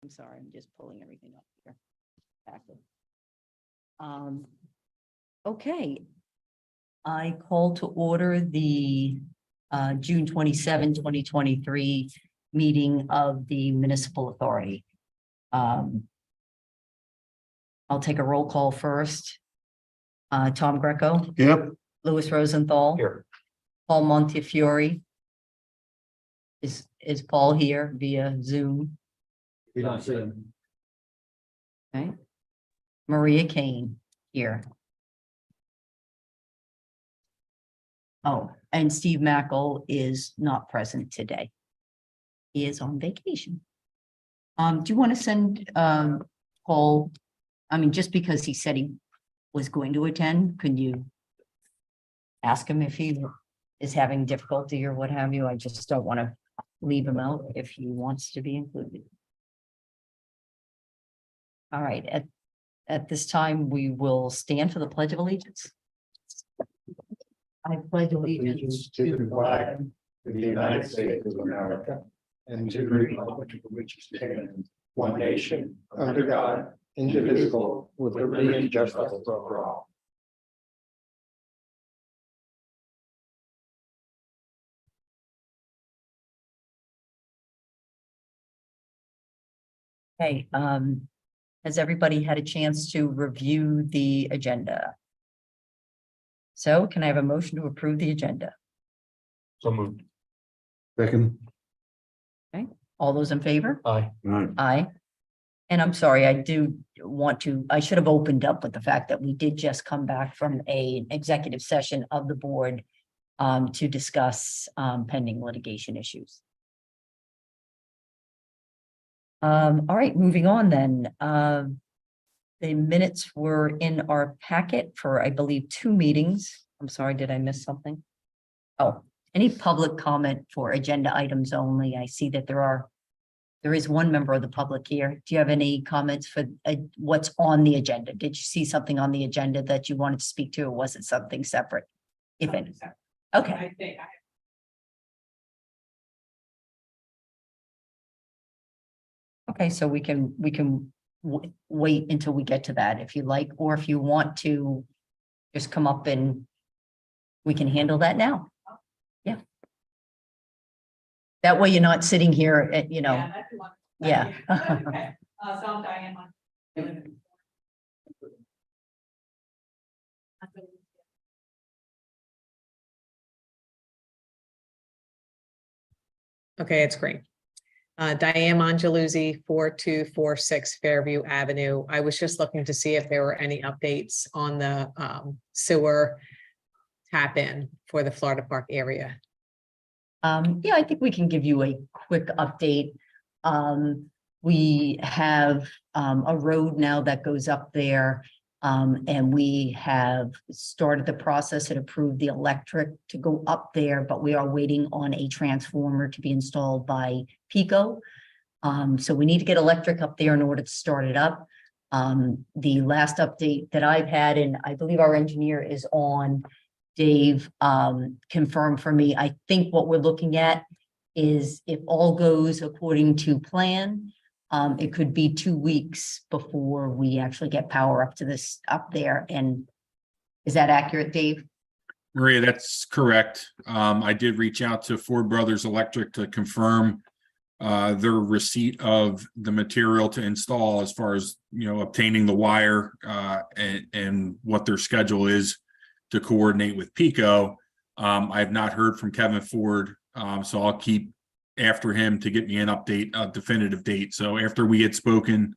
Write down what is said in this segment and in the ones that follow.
I'm sorry, I'm just pulling everything up here. Backward. Okay. I call to order the June 27, 2023 meeting of the Municipal Authority. I'll take a roll call first. Tom Greco. Yep. Louis Rosenthal. Here. Paul Montefiore. Is Paul here via Zoom? We don't see him. Okay. Maria Kane here. Oh, and Steve Mackel is not present today. He is on vacation. Do you want to send Paul? I mean, just because he said he was going to attend, could you ask him if he is having difficulty or what have you? I just don't want to leave him out if he wants to be included. All right, at this time, we will stand for the Pledge of Allegiance. I pledge allegiance to the flag of the United States of America and to the republic for which it stands, one nation, under God, indivisible, with liberty and justice for all. Okay, has everybody had a chance to review the agenda? So can I have a motion to approve the agenda? So moved. Second. All those in favor? Aye. Aye. And I'm sorry, I should have opened up with the fact that we did just come back from an executive session of the board to discuss pending litigation issues. All right, moving on then. The minutes were in our packet for, I believe, 2 meetings. I'm sorry, did I miss something? Oh, any public comment for agenda items only? I see that there is one member of the public here. Do you have any comments for what's on the agenda? Did you see something on the agenda that you wanted to speak to, or was it something separate? If any. Okay. I think Okay, so we can wait until we get to that if you like, or if you want to just come up and we can handle that now. Yeah. That way you're not sitting here at, you know. Yeah, that's the one. Yeah. Okay. So I'm Diane. Okay, it's great. Diane Mongeluzzi, 4246 Fairview Avenue. I was just looking to see if there were any updates on the sewer tap in for the Florida Park area. Yeah, I think we can give you a quick update. We have a road now that goes up there. And we have started the process and approved the electric to go up there, but we are waiting on a transformer to be installed by Pico. So we need to get electric up there in order to start it up. The last update that I've had, and I believe our engineer is on, Dave, confirmed for me, I think what we're looking at is if all goes according to plan, it could be 2 weeks before we actually get power up there. And is that accurate, Dave? Maria, that's correct. I did reach out to Ford Brothers Electric to confirm their receipt of the material to install, as far as, obtaining the wire and what their schedule is to coordinate with Pico. I have not heard from Kevin Ford, so I'll keep after him to get me an update, a definitive date. So after we had spoken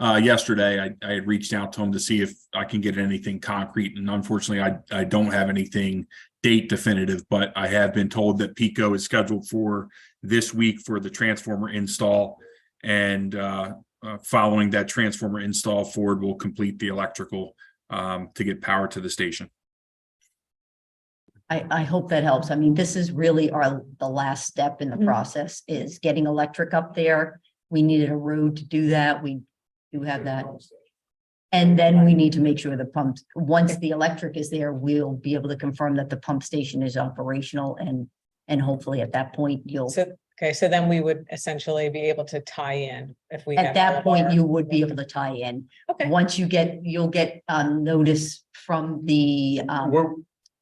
yesterday, I had reached out to him to see if I can get anything concrete, and unfortunately I don't have anything date definitive, but I have been told that Pico is scheduled for this week for the transformer install, and following that transformer install, Ford will complete the electrical to get power to the station. I hope that helps. I mean, this is really the last step in the process, is getting electric up there. We needed a road to do that. We do have that. And then we need to make sure the pumps, once the electric is there, we'll be able to confirm that the pump station is operational, and hopefully at that point you'll. So Okay, so then we would essentially be able to tie in if we. have At all that of point, our- you would be able to tie in. Okay, Once you'll get notice from the,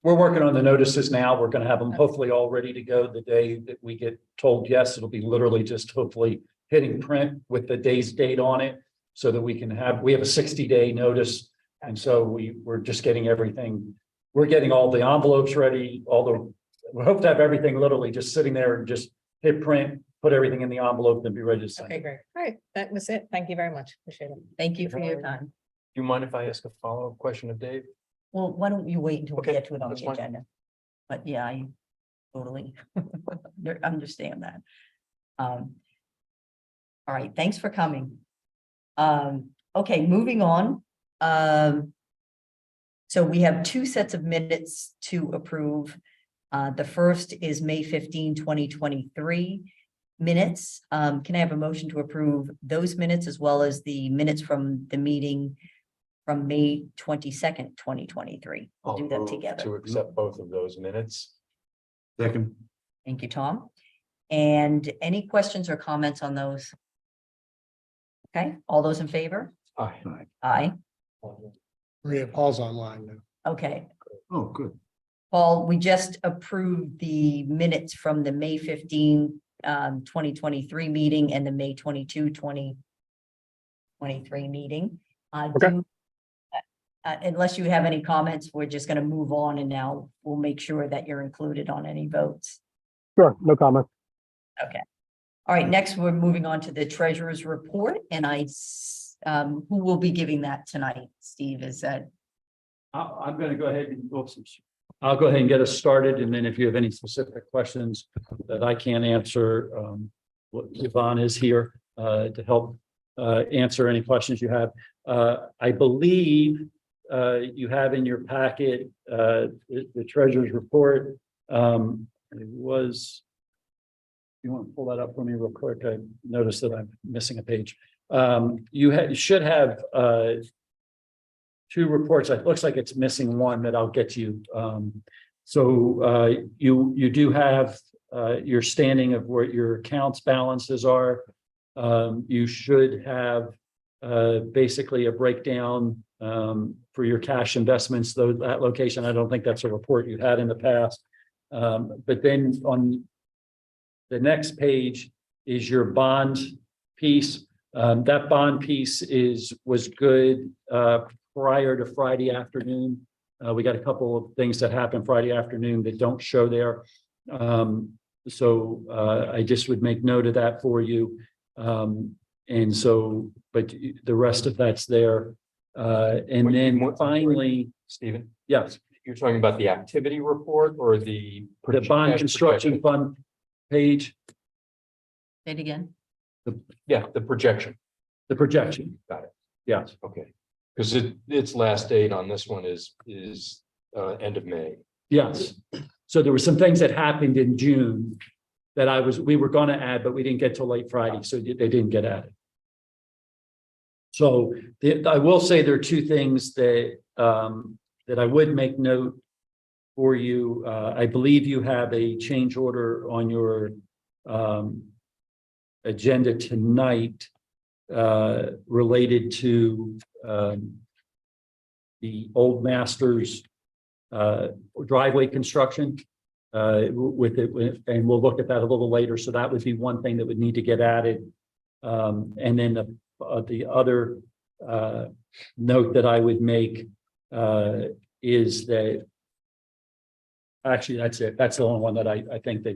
We're working on the notices now. We're gonna have them hopefully all ready to go the day that we get told yes. It'll be literally just hopefully hitting print with the day's date on it. So that we have a 60-day notice. And so we're just getting everything. We're getting all the envelopes ready, we hope to have everything literally just sitting there and just hit print, put everything in the envelope and be ready to send. okay, great. All right, that was it. Thank you very much. Appreciate it. thank you for your time. Do you mind if I ask a follow-up question of Dave? Well, why don't you wait until we Okay, get to it on that's the fine. agenda? But yeah, I totally understand that. All right, thanks for coming. Okay, moving on. So we have two sets of minutes to approve. The first is May 15, 2023 minutes. Can I have a motion to approve those minutes as well as the minutes from the meeting from May 22nd, 2023? We'll do them move together. To accept both of those minutes. Second. Thank you, Tom. And any questions or comments on those? Okay, all those in favor? Aye. Aye. Maria, Paul's online now. Okay, Oh, good. Paul, we just approved the minutes from the May 15, 2023 meeting and the May 22, 2023 meeting. Unless you have any comments, we're just going to move on and now we'll make sure that you're included on any votes. Sure, no comment. All right, next we're moving on to the treasurer's report and who will be giving that tonight? Steve, is that? I'm gonna go ahead and, I'll go ahead and get us started, and then if you have any specific questions that I can't answer, Yvonne is here to help answer any questions you have. I believe you have in your packet the treasurer's report. It was, you want to pull that up for me real quick? I noticed that I'm missing a page. You should have two reports. It looks like it's missing one that I'll get to you. You do have your standing of where your accounts balances are. You should have basically a breakdown for your cash investments, though that location, I don't think that's a report you had in the past. But then on the next page is your bond piece. That bond piece was good prior to Friday afternoon. We got a couple of things that happened Friday afternoon that don't show there. I just would make note of that for you. But the rest of that's there. And then finally, Stephen, yes, you're talking about the activity report or the? the bond cash construction projection? fund page, Say it again. Yeah, the projection. the projection. Got it. Yes. Okay. Because its last date on this one is end of May. Yes. So there were some things that happened in June that we were going to add, but we didn't get till late Friday, so they didn't get added. So I will say there are two things that I would make note for you. I believe you have a change order on your agenda tonight related to the Old Masters driveway construction with it, and we'll look at that a little later. So that would be one thing that would need to get added. And then the other note that I would make is that actually that's it. That's the only one that I think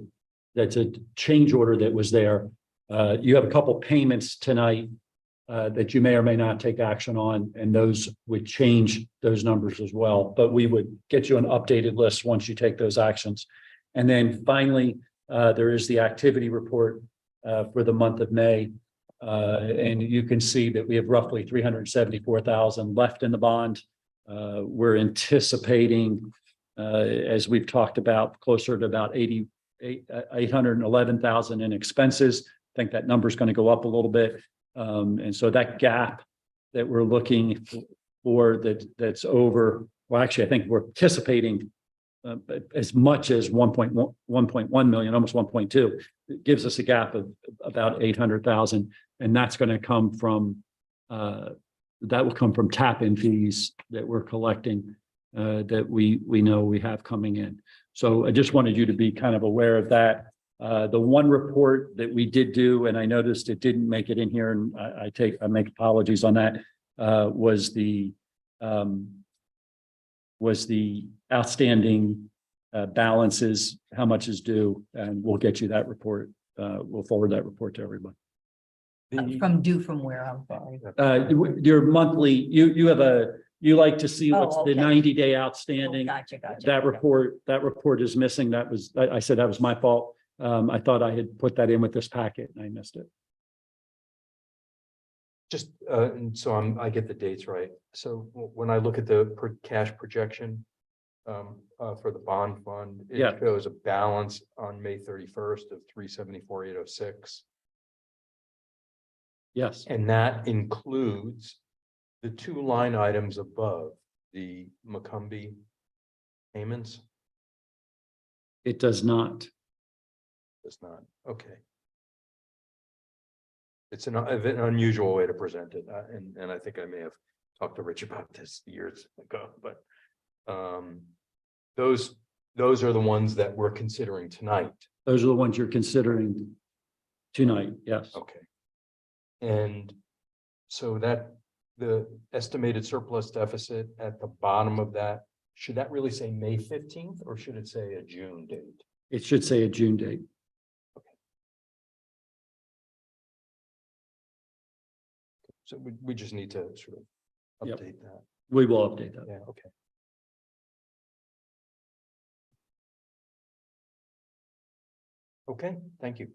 that's a change order that was there. You have a couple payments tonight that you may or may not take action on, and those would change those numbers as well. But we would get you an updated list once you take those actions. And then finally, there is the activity report for the month of May. And you can see that we have roughly 374,000 left in the bond. We're anticipating, as we've talked about, closer to about 811,000 in expenses. I think that number is going to go up a little bit. And so that gap that we're looking for that's over, well, actually, I think we're anticipating as much as 1.1 million, almost 1.2. It gives us a gap of about 800,000, and that's going to come from that will come from tap-in fees that we're collecting that we know we have coming in. So I just wanted you to be kind of aware of that. The one report that we did do, and I noticed it didn't make it in here, and I make apologies on that, was the outstanding balances, how much is due, and we'll get you that report. We'll forward that report to everybody. From where, I'm sorry. Your monthly, you like to see what's Oh, the okay. 90-day Oh, outstanding. Gotcha. That report is missing. I said that was my fault. I thought I had put that in with this packet and I missed it. Just, and so I get the dates right. So when I look at the cash projection for the bond fund, Yeah. it shows a balance on May 31st of 374,806. Yes, And that includes the two line items above the Macomb payments. it does not. Does not. Okay. It's an unusual way to present it, and I think I may have talked to Rich about this years ago, but those are the ones that we're considering tonight. Those are the ones you're considering tonight. Yes. Okay. And so that the estimated surplus deficit at the bottom of that, should that really say May 15th or should it say a June date? It should say a June date. So we just need to sort of Yep. update that. We will update that. Yeah, okay. Okay, thank you.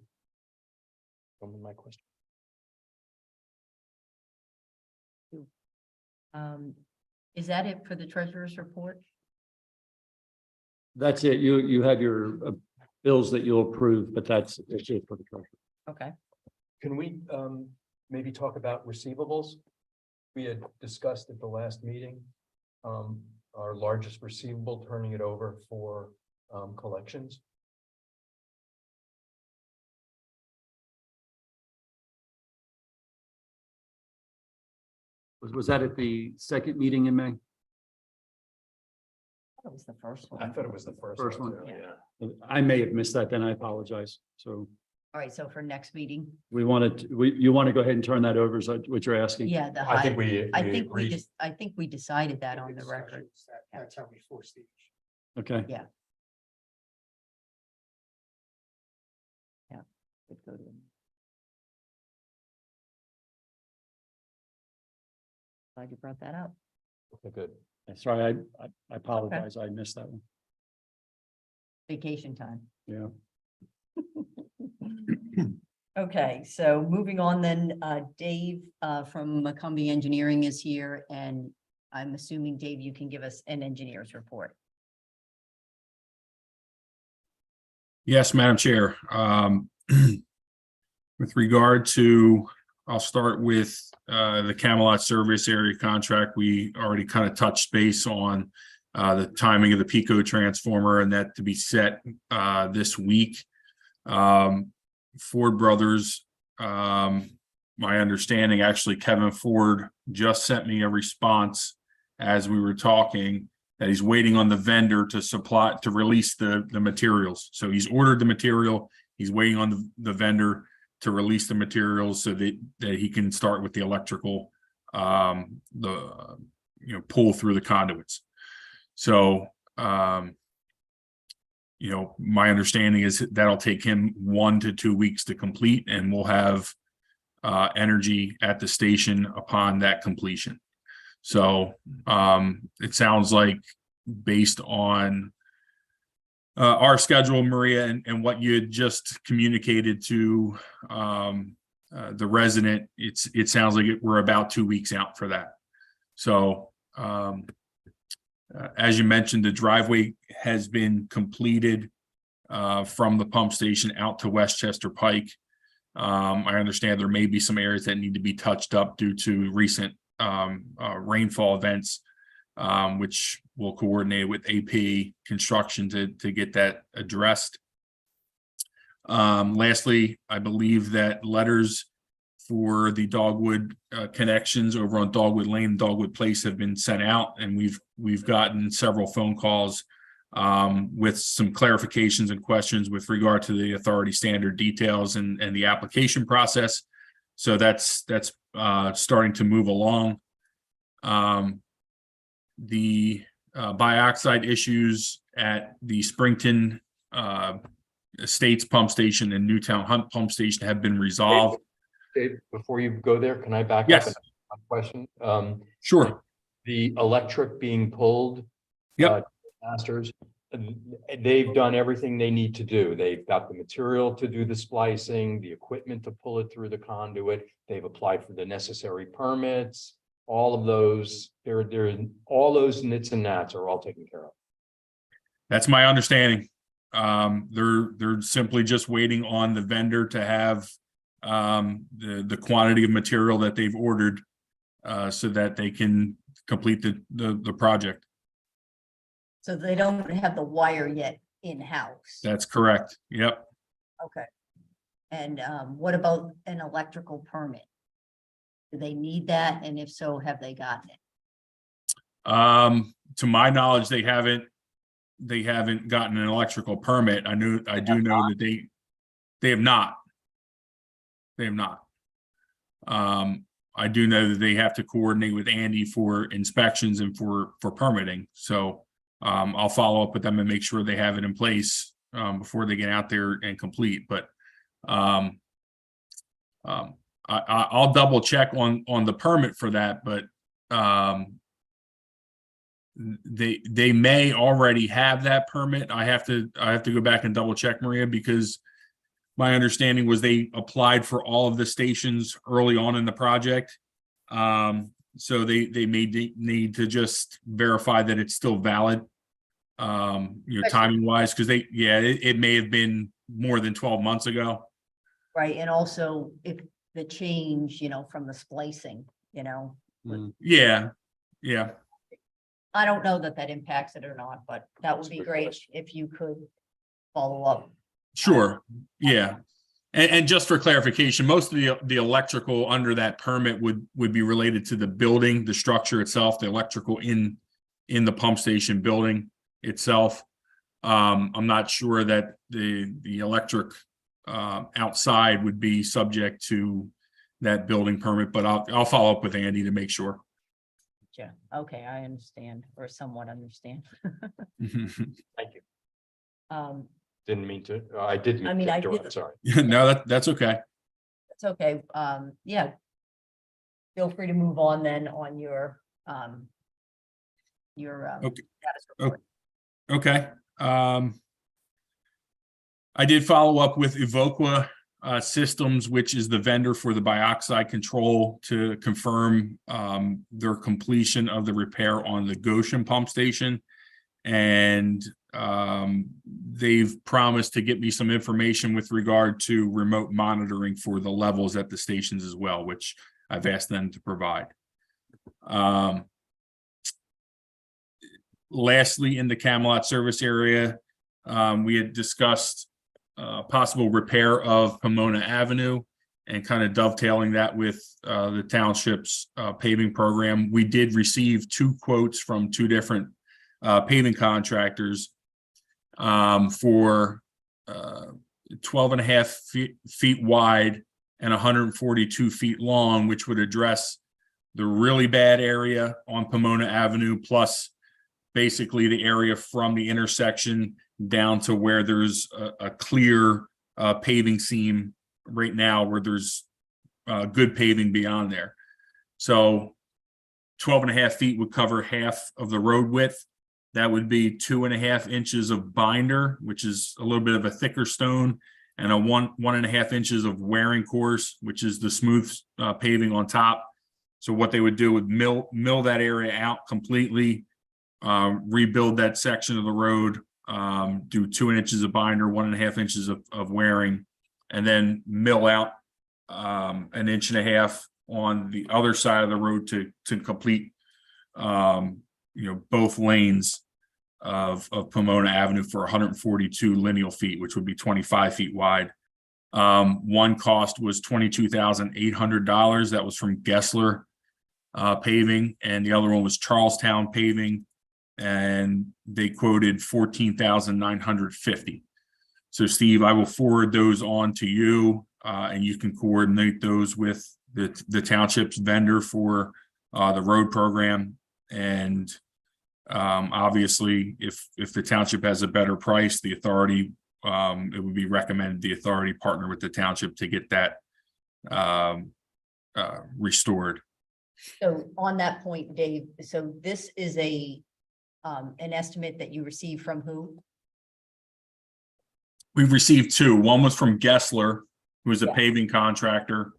My question. Is that it for the treasurer's report? That's it. You have your bills that you'll approve, but that's it for the treasurer. Okay. Can we maybe talk about receivables? We had discussed at the last meeting, our largest receivable, turning it over for collections. Was that at the second meeting in May? That was the first I one. thought it was the first. First one. too, Yeah. I may have missed that, then I apologize. So All right, so for next meeting, you want to go ahead and turn that over, is that what you're asking? yeah, the I think high, I think agreed. I think we decided that on the record. That's how we force the issue. Okay. Could go to- Glad you brought that up. Okay, good. Sorry, I apologize. I missed that one. Vacation time. Yeah. Okay, so moving on then, Dave from Macomb Engineering is here, and I'm assuming, Dave, you can give us an engineer's report. Yes, Madam Chair. With regard to, I'll start with the Camelot Service Area contract. We already kind of touched base on the timing of the Pico transformer and that to be set this week. Ford Brothers, my understanding, actually, Kevin Ford just sent me a response as we were talking that he's waiting on the vendor to release the materials. So he's ordered the material. He's waiting on the vendor to release the materials so that he can start with the electrical, pull through the conduits. So, my understanding is that'll take him 1 to 2 weeks to complete, and we'll have energy at the station upon that completion. So it sounds like, based on our schedule, Maria, and what you had just communicated to the resident, it sounds like we're about 2 weeks out for that. So as you mentioned, the driveway has been completed from the pump station out to Westchester Pike. I understand there may be some areas that need to be touched up due to recent rainfall events. which will coordinate with AP Construction to get that addressed. Lastly, I believe that letters for the Dogwood connections over on Dogwood Lane and Dogwood Place have been sent out, and we've gotten several phone calls with some clarifications and questions with regard to the authority standard details and the application process. So that's starting to move along. The bioxide issues at the Springton Estates Pump Station and Newtown Hunt Pump Station have been resolved. Dave, before you go there, can I back up? Yes. And ask a question? Sure. The electric being pulled. Yep. Masters, they've done everything they need to do. They've got the material to do the splicing, the equipment to pull it through the conduit. They've applied for the necessary permits. All of those, all those nits and gnats are all taken care of. That's my understanding. They're simply just waiting on the vendor to have the quantity of material that they've ordered so that they can complete the project. So they don't have the wire yet in-house. That's correct. Yep. Okay. And what about an electrical permit? Do they need that? And if so, have they gotten it? To my knowledge, they haven't gotten an electrical permit. I do know that they have not. They have not. I do know that they have to coordinate with Andy for inspections and for permitting. So I'll follow up with them and make sure they have it in place before they get out there and complete. But I'll double check on the permit for that. But they may already have that permit. I have to go back and double check, Maria, because my understanding was they applied for all of the stations early on in the project. So they may need to just verify that it's still valid, timing wise, because it may have been more than 12 months ago. Right, and also if the change, from the splicing, Yeah. I don't know that impacts it or not, but that would be great if you could follow up. Sure. Yeah. And just for clarification, most of the electrical under that permit would be related to the building, the structure itself, the electrical in the pump station building itself. I'm not sure that the electric outside would be subject to that building permit, but I'll follow up with Andy to make sure. Yeah, okay, I understand, or somewhat understand. Thank you. Didn't mean to, I didn't. I mean, I did. Sorry. No, that's okay. It's okay, yeah. Feel free to move on then on your Okay. status report. Okay. I did follow up with Evoqua Systems, which is the vendor for the bioxide control, to confirm their completion of the repair on the Goshen pump station. And they've promised to get me some information with regard to remote monitoring for the levels at the stations as well, which I've asked them to provide. Lastly, in the Camelot service area, we had discussed possible repair of Pomona Avenue and kind of dovetailing that with the township's paving program. We did receive 2 quotes from 2 different paving contractors for 12.5 feet wide and 142 feet long, which would address the really bad area on Pomona Avenue, plus basically the area from the intersection down to where there's a clear paving seam right now where there's good paving beyond there. So 12.5 feet would cover half of the road width. That would be 2.5 inches of binder, which is a little bit of a thicker stone, and a 1.5 inches of wearing course, which is the smooth paving on top. So what they would do would mill that area out completely, rebuild that section of the road, do 2 inches of binder, 1.5 inches of wearing, and then mill out 1.5 inches on the other side of the road to complete both lanes of Pomona Avenue for 142 lineal feet, which would be 25 feet wide. One cost was $22,800. That was from Gessler paving, and the other one was Charlestown paving, and they quoted $14,950. So Steve, I will forward those on to you, and you can coordinate those with the township's vendor for the road program. And obviously, if the township has a better price, the authority, it would be recommended the authority partner with the township to get that restored. So on that point, Dave, so this is an estimate that you received from who? We've received two. One was from Gessler, who is a Yeah. paving contractor,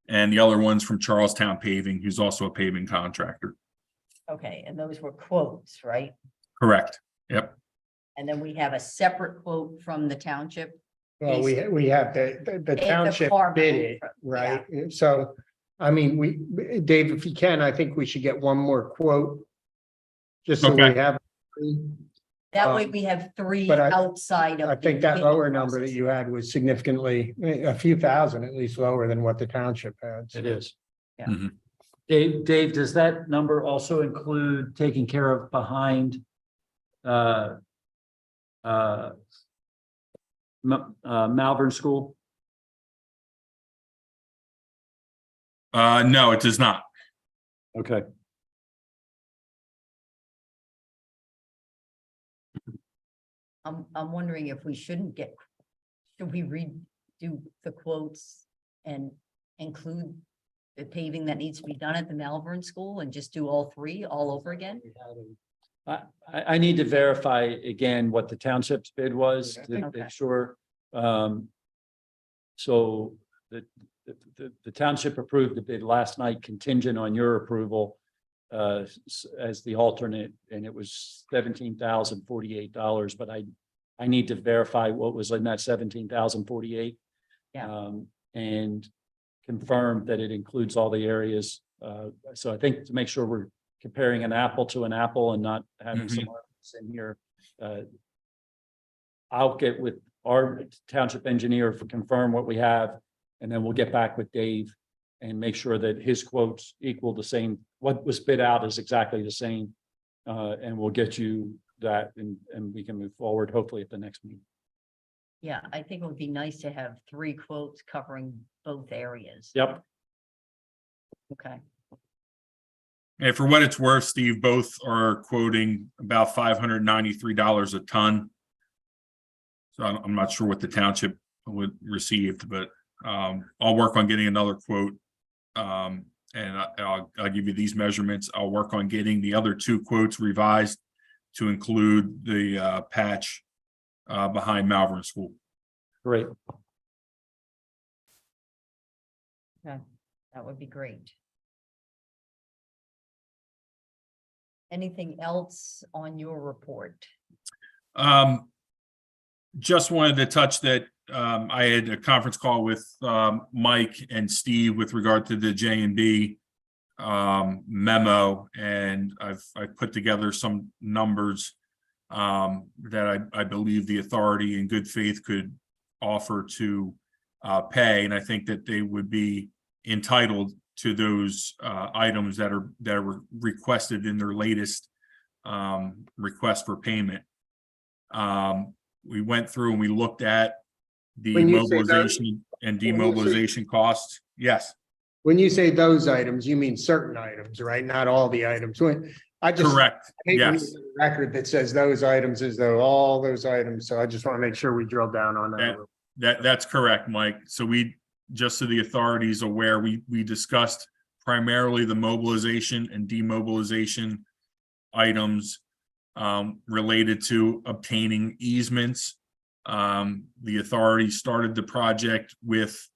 and the other one's from Charlestown Paving, who's also a paving contractor. Okay, and those were quotes, right? Correct. Yep. And then we have a separate quote from the township. Well, we have the township car bid mount, it, right? So, I mean, Dave, if you can, I think we should get one more quote. Just so we Okay. have. That way we have three but outside of. I the think that bidding lower number that process. you had was significantly, a few thousand at least lower than what the township had. It is. Yeah. Mhm. Dave, does that number also include taking care of behind Malvern School? No, it does not. Okay. I'm wondering if we should we redo the quotes and include the paving that needs to be done at the Malvern School and just do all three all over again? I need to verify again what the township's bid was to Okay. make sure. So the township approved the bid last night contingent on your approval as the alternate, and it was $17,048, but I need to verify what was in that $17,048. Yeah. And confirm that it includes all the areas. So I think to make sure we're comparing an apple to an apple and not having Mhm. someone else in here. I'll get with our township engineer to confirm what we have, and then we'll get back with Dave and make sure that his quotes equal the same. What was bid out is exactly the same. And we'll get you that and we can move forward hopefully at the next meeting. Yeah, I think it would be nice to have three quotes covering both areas. Yep. Okay, And for what it's worth, Steve, both are quoting about $593 a ton. So I'm not sure what the township would receive, but I'll work on getting another quote. And I'll give you these measurements. I'll work on getting the other two quotes revised to include the patch behind Malvern School. Great. that would be great. Anything else on your report? Just wanted to touch that I had a conference call with Mike and Steve with regard to the J&B memo, and I've put together some numbers that I believe the authority in good faith could offer to pay, and I think that they would be entitled to those items that were requested in their latest request for payment. We went through and we looked at the When you say mobilization and demobilization costs. Yes, When you say those items, you mean certain items, right? Not all the items. I just correct. hate when you Yes, get a record that says those items as though all those items. So I just want to make sure we drill down on that. that's correct, Mike. So we, just so the authorities aware, we discussed primarily the mobilization and demobilization items related to obtaining easements. The authority started the project with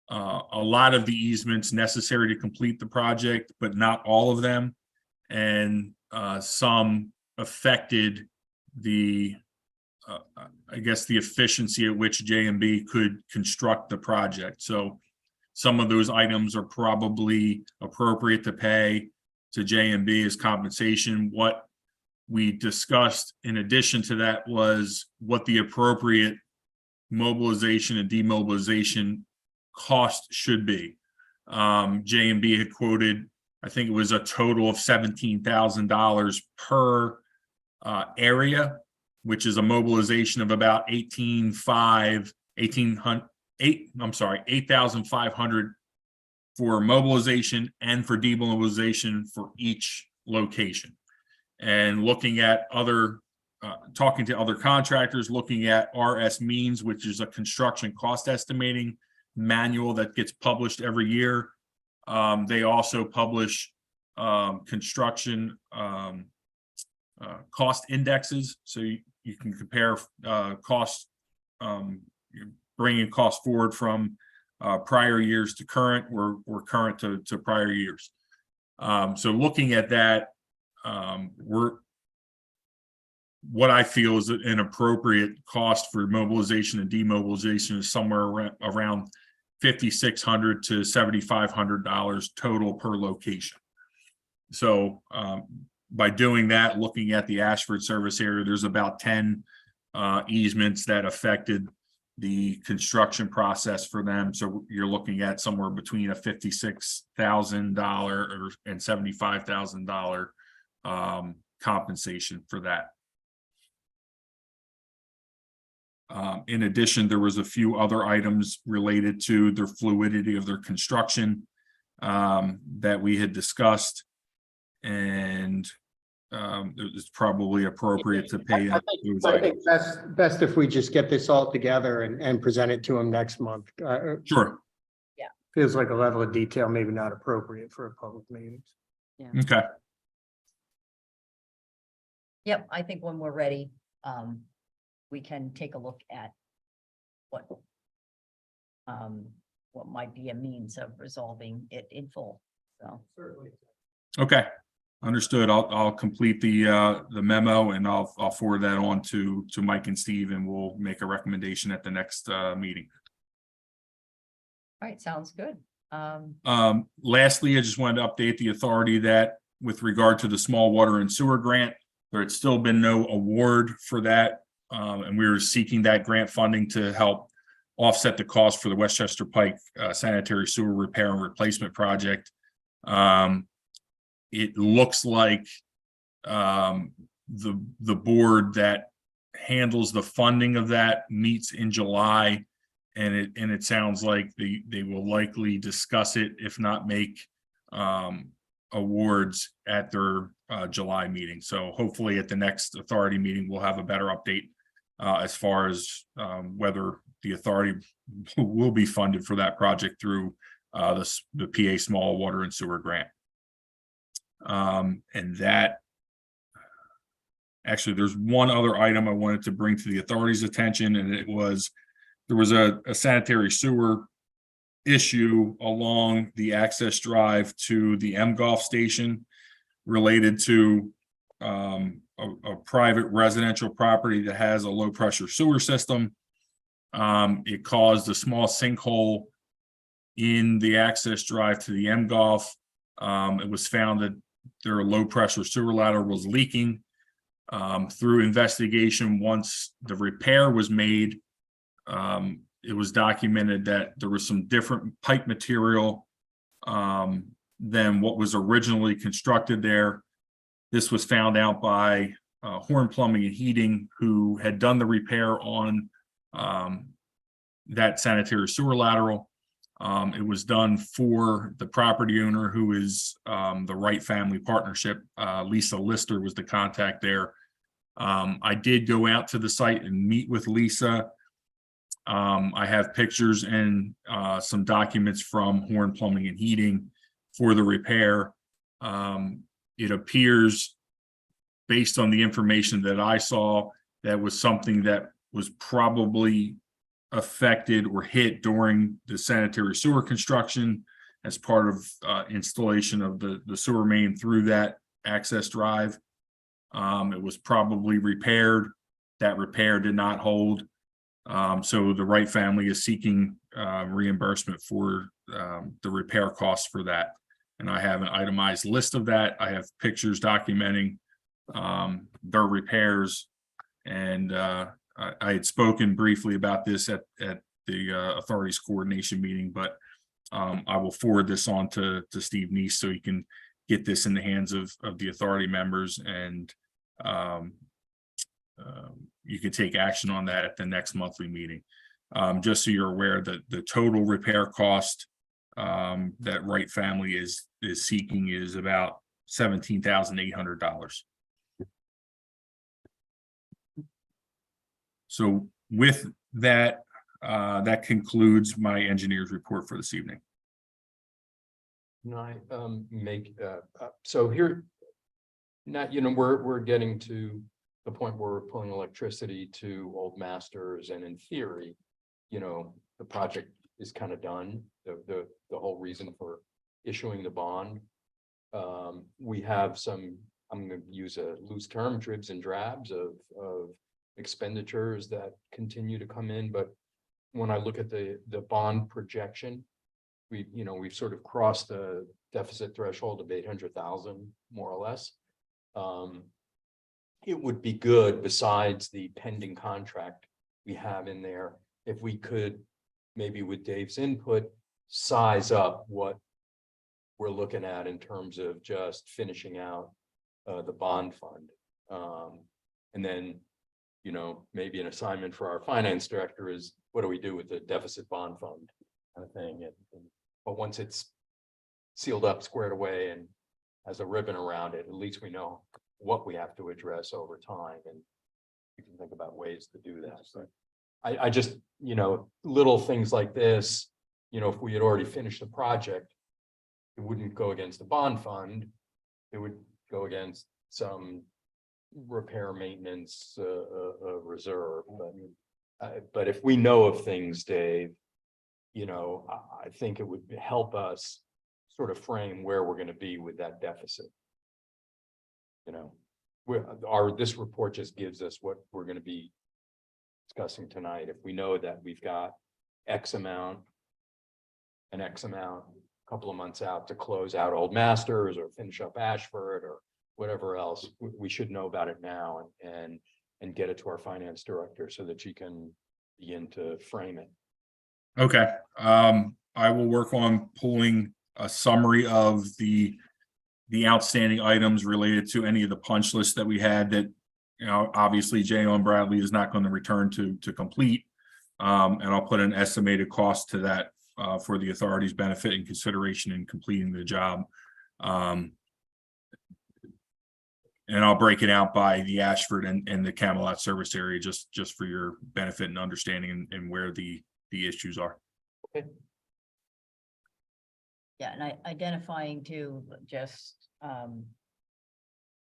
a lot of the easements necessary to complete the project, but not all of them. And some affected the, I guess, the efficiency at which J&B could construct the project. So some of those items are probably appropriate to pay. to J&B as compensation. What we discussed in addition to that was what the appropriate mobilization and demobilization cost should be. J&B had quoted, I think it was a total of $17,000 per area, which is a mobilization of about 8,500 for mobilization and for demobilization for each location. And looking at other, talking to other contractors, looking at RS Means, which is a construction cost estimating manual that gets published every year. They also publish construction cost indexes, so you can compare costs, bringing costs forward from prior years to current, or current to prior years. So looking at that, what I feel is an appropriate cost for mobilization and demobilization is somewhere around $5,600 to $7,500 total per location. So by doing that, looking at the Ashford service area, there's about 10 easements that affected the construction process for them. So you're looking at somewhere between a $56,000 and $75,000 compensation for that. In addition, there was a few other items related to the fluidity of their construction that we had discussed, and it's probably appropriate to pay. I think best if we just get this all together and present it to them next month. Sure. Feels like a level of detail maybe not appropriate for a public meeting. Okay. Yep, I think when we're ready, we can take a look at what might be a means of resolving it in full, so. Okay. Understood. I'll complete the memo, and I'll forward that on to Mike and Steve, and we'll make a recommendation at the next meeting. All right, sounds good. Lastly, I just wanted to update the authority that with regard to the small water and sewer grant, there had still been no award for that. And we were seeking that grant funding to help offset the cost for the Westchester Pike sanitary sewer repair and replacement project. It looks like the board that handles the funding of that meets in July, and it sounds like they will likely discuss it, if not make awards at their July meeting. So hopefully at the next authority meeting, we'll have a better update as far as whether the authority will be funded for that project through the PA Small Water and Sewer Grant. And that, actually, there's one other item I wanted to bring to the authority's attention, and it was, there was a sanitary sewer issue along the access drive to the Golf station related to a private residential property that has a low pressure sewer system. It caused a small sinkhole in the access drive to the Golf. It was found that their low pressure sewer lateral was leaking. Through investigation, once the repair was made, it was documented that there was some different pipe material than what was originally constructed there. This was found out by Horn Plumbing and Heating, who had done the repair on that sanitary sewer lateral. It was done for the property owner, who is the Wright Family Partnership. Lisa Lister was the contact there. I did go out to the site and meet with Lisa. I have pictures and some documents from Horn Plumbing and Heating for the repair. It appears, based on the information that I saw, that was something that was probably affected or hit during the sanitary sewer construction as part of installation of the sewer main through that access drive. It was probably repaired. That repair did not hold. So the Wright family is seeking reimbursement for the repair costs for that. And I have an itemized list of that. I have pictures documenting their repairs. And I had spoken briefly about this at the authorities coordination meeting, but I will forward this on to Steve Neese so he can get this in the hands of the authority members, and you can take action on that at the next monthly meeting. Just so you're aware that the total repair cost that Wright family is seeking is about $17,800. So with that, that concludes my engineer's report for this evening. Can I make so here, not, you know, we're getting to the point where we're pulling electricity to Old Masters, and in theory, you know, the project is kind of done. The whole reason for issuing the bond. We have some, I'm going to use a loose term, dribs and drabs of expenditures that continue to come in, but when I look at the bond projection, we've sort of crossed the deficit threshold of 800,000, more or less. It would be good, besides the pending contract we have in there, if we could, maybe with Dave's input, size up what we're looking at in terms of just finishing out the bond fund. And then, you know, maybe an assignment for our finance director is, what do we do with the deficit bond fund kind of thing? But once it's sealed up, squared away, and has a ribbon around it, at least we know what we have to address over time, and we can think about ways to do that. But I just, you know, little things like this, you know, if we had already finished the project, it wouldn't go against the bond fund. It would go against some repair maintenance reserve. But if we know of things, Dave, you know, I think it would help us sort of frame where we're going to be with that deficit. You know, this report just gives us what we're going to be discussing tonight. If we know that we've got X amount, a couple of months out to close out Old Masters or finish up Ashford or whatever else, we should know about it now and get it to our finance director so that she can begin to frame it. Okay. I will work on pulling a summary of the outstanding items related to any of the punch lists that we had that, you know, obviously J.O. and Bradley is not going to return to complete. And I'll put an estimated cost to that for the authority's benefit and consideration in completing the job. And I'll break it out by the Ashford and the Camelot service area, just for your benefit and understanding and where the issues are. Okay. Yeah, and identifying too, just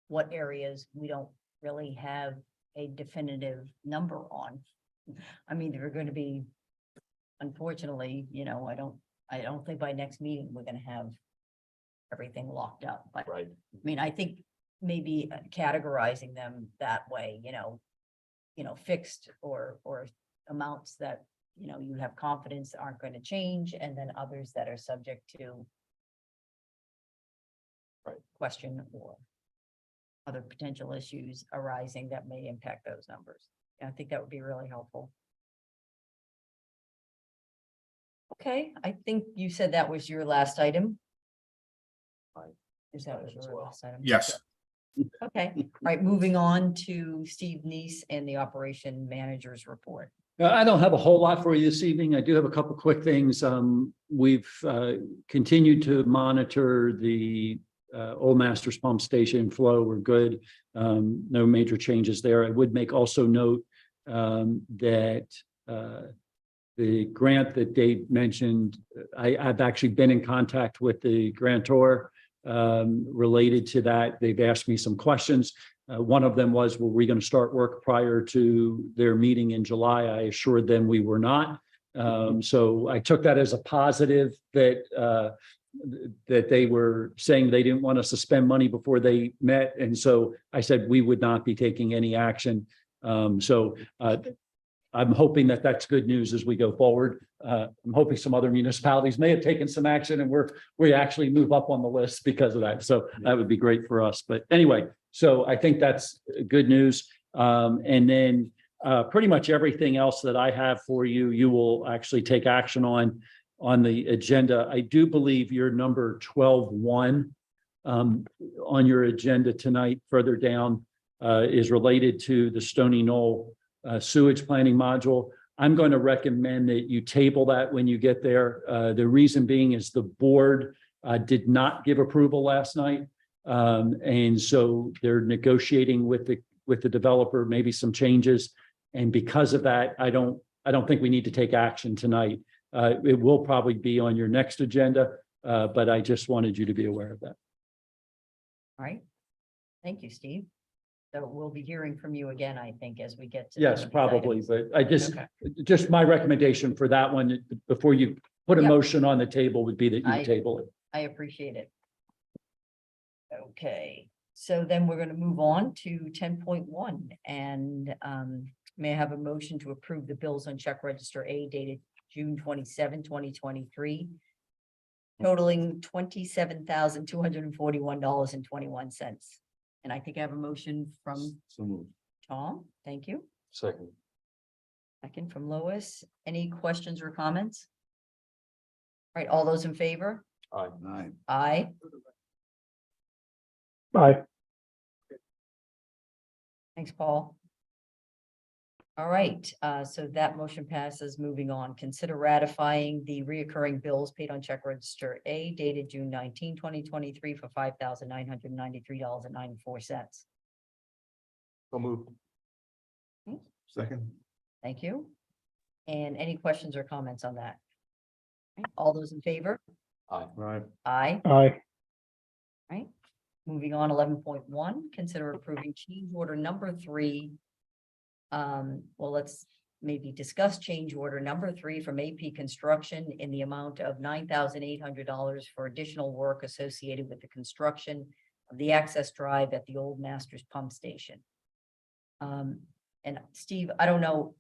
what areas we don't really have a definitive number on. I mean, there are going to be, unfortunately, you know, I don't think by next meeting we're going to have everything locked up. But Right. I mean, I think maybe categorizing them that way, you know, fixed or amounts that, you know, you have confidence aren't going to change, and then others that are subject to question or other potential issues arising that may impact those numbers. And I think that would be really helpful. Okay, I think you said that was your last item. Is that As your well. last item? Yes. Okay, all right, moving on to Steve Neese and the operation manager's report. I don't have a whole lot for you this evening. I do have a couple quick things. We've continued to monitor the Old Masters pump station flow. We're good. No major changes there. I would make also note that the grant that Dave mentioned, I've actually been in contact with the grantor related to that. They've asked me some questions. One of them was, were we going to start work prior to their meeting in July? I assured them we were not. So I took that as a positive that they were saying they didn't want us to spend money before they met. And so I said we would not be taking any action. I'm hoping that that's good news as we go forward. I'm hoping some other municipalities may have taken some action and we actually move up on the list because of that. So that would be great for us. But anyway, so I think that's good news. And then pretty much everything else that I have for you, you will actually take action on the agenda. I do believe your number 12.1 on your agenda tonight, further down, is related to the Stony Knoll sewage planning module. I'm going to recommend that you table that when you get there. The reason being is the board did not give approval last night. And so they're negotiating with the developer, maybe some changes. And because of that, I don't think we need to take action tonight. It will probably be on your next agenda, but I just wanted you to be aware of that. All right. Thank you, Steve. So we'll be hearing from you again, I think, as we get to. Yes, some of these probably, items. but I Okay. just my recommendation for that one, before you put a Yep. motion on the table, would be that I- you table it. I appreciate it. Okay, so then we're gonna move on to 10.1 and may I have a motion to approve the bills on check register A dated June 27, 2023, totaling $27,241.21. And I think I have a motion from So moved. Tom. Thank you. Second. Second from Lois. Any questions or comments? All right, all those in favor? Aye. Aye. Aye. Thanks, Paul. All right, so that motion passes. Moving on, consider ratifying the reoccurring bills paid on check register A dated June 19, 2023 for $5,993.94. So moved. Second. Thank you. And any questions or comments on that? All right, all those in favor? Aye. Right. Aye. Aye. Right, moving on, 11.1, consider approving change order number 3. Well, let's maybe discuss change order number 3 from AP Construction in the amount of $9,800 for additional work associated with the construction of the access drive at the old Masters Pump Station. And Steve, I don't know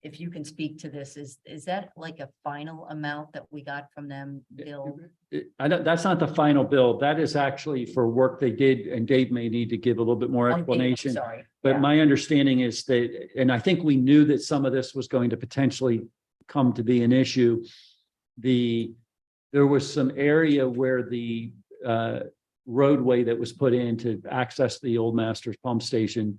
if you can speak to this, is that like a final amount that we got from them, Bill? That's not the final bill. That is actually for work they did, and Dave may need to give a little bit more Oh, Dave, explanation. Sorry. But Yeah. my understanding is that, and I think we knew that some of this was going to potentially come to be an issue. There was some area where the roadway that was put in to access the old Masters Pump Station,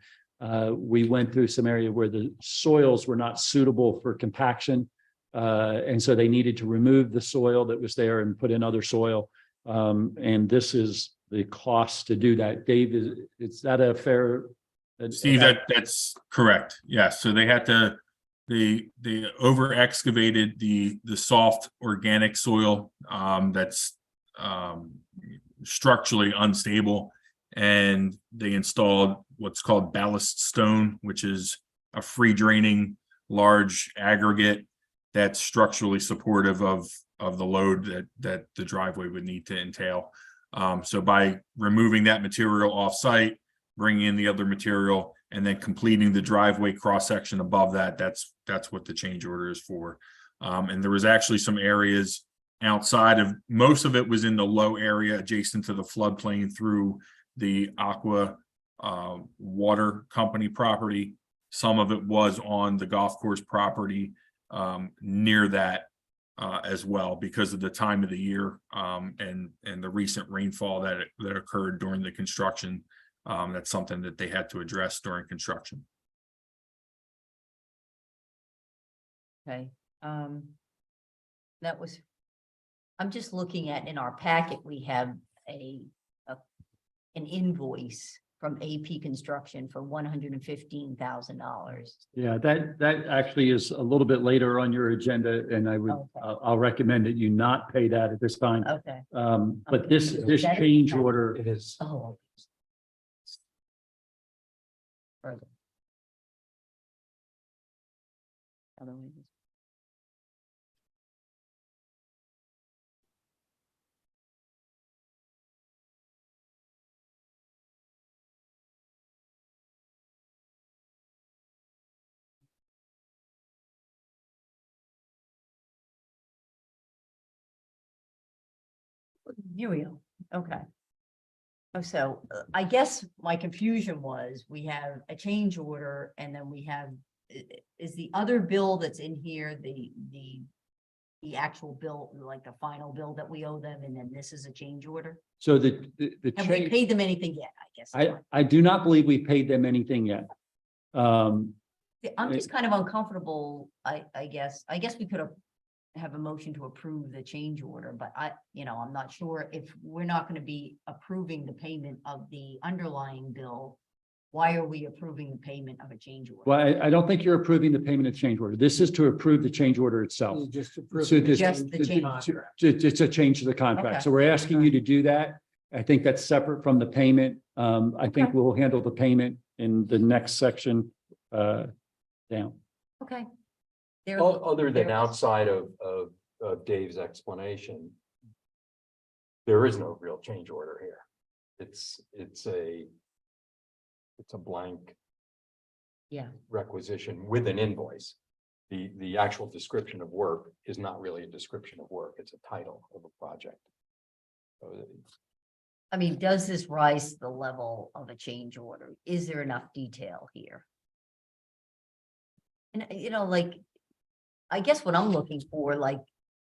we went through some area where the soils were not suitable for compaction. And so they needed to remove the soil that was there and put in other soil. And this is the cost to do that. Dave, is that a fair? Steve, that's correct. Yeah, so they had to, they over excavated the soft organic soil that's structurally unstable, and they installed what's called ballast stone, which is a free draining large aggregate that's structurally supportive of the load that the driveway would need to entail. So by removing that material off site, bringing in the other material, and then completing the driveway cross section above that, that's what the change order is for. And there was actually some areas outside of, most of it was in the low area adjacent to the floodplain through the Aqua Water Company property. Some of it was on the golf course property near that as well, because of the time of the year and the recent rainfall that occurred during the construction. That's something that they had to address during construction. Okay, that was, I'm just looking at, in our packet, we have an invoice from AP Construction for $115,000. Yeah, that actually is a little bit later on your agenda, and I would, Okay. I'll recommend that you not pay that at this time. Okay, But this That- change order, It is. oh. Further. Otherwise- Here we go. Okay. Oh, so I guess my confusion was we have a change order and then we have, is the other bill that's in here, the actual bill, like the final bill that we owe them, and then this is a change order? So the Have we change, paid them anything yet, I guess? I do not believe we paid them anything yet. I'm just kind of uncomfortable, I guess we could have a motion to approve the change order, but I'm not sure if we're not gonna be approving the payment of the underlying bill. Why are we approving the payment of a change order? Well, I don't think you're approving the payment of change order. This is to approve the change order itself. Just So this- Just the change. It's a change to the contract. Okay. So we're asking you to do that. I think that's separate from the payment. I think Okay. we'll handle the payment in the next section down. Okay. There- Other than there- outside of Dave's explanation. There is no real change order here. It's a blank. Yeah. Requisition with an invoice. The actual description of work is not really a description of work, it's a title of a project. So I mean, does this rise to the level of a change order? Is there enough detail here? And like, I guess what I'm looking for,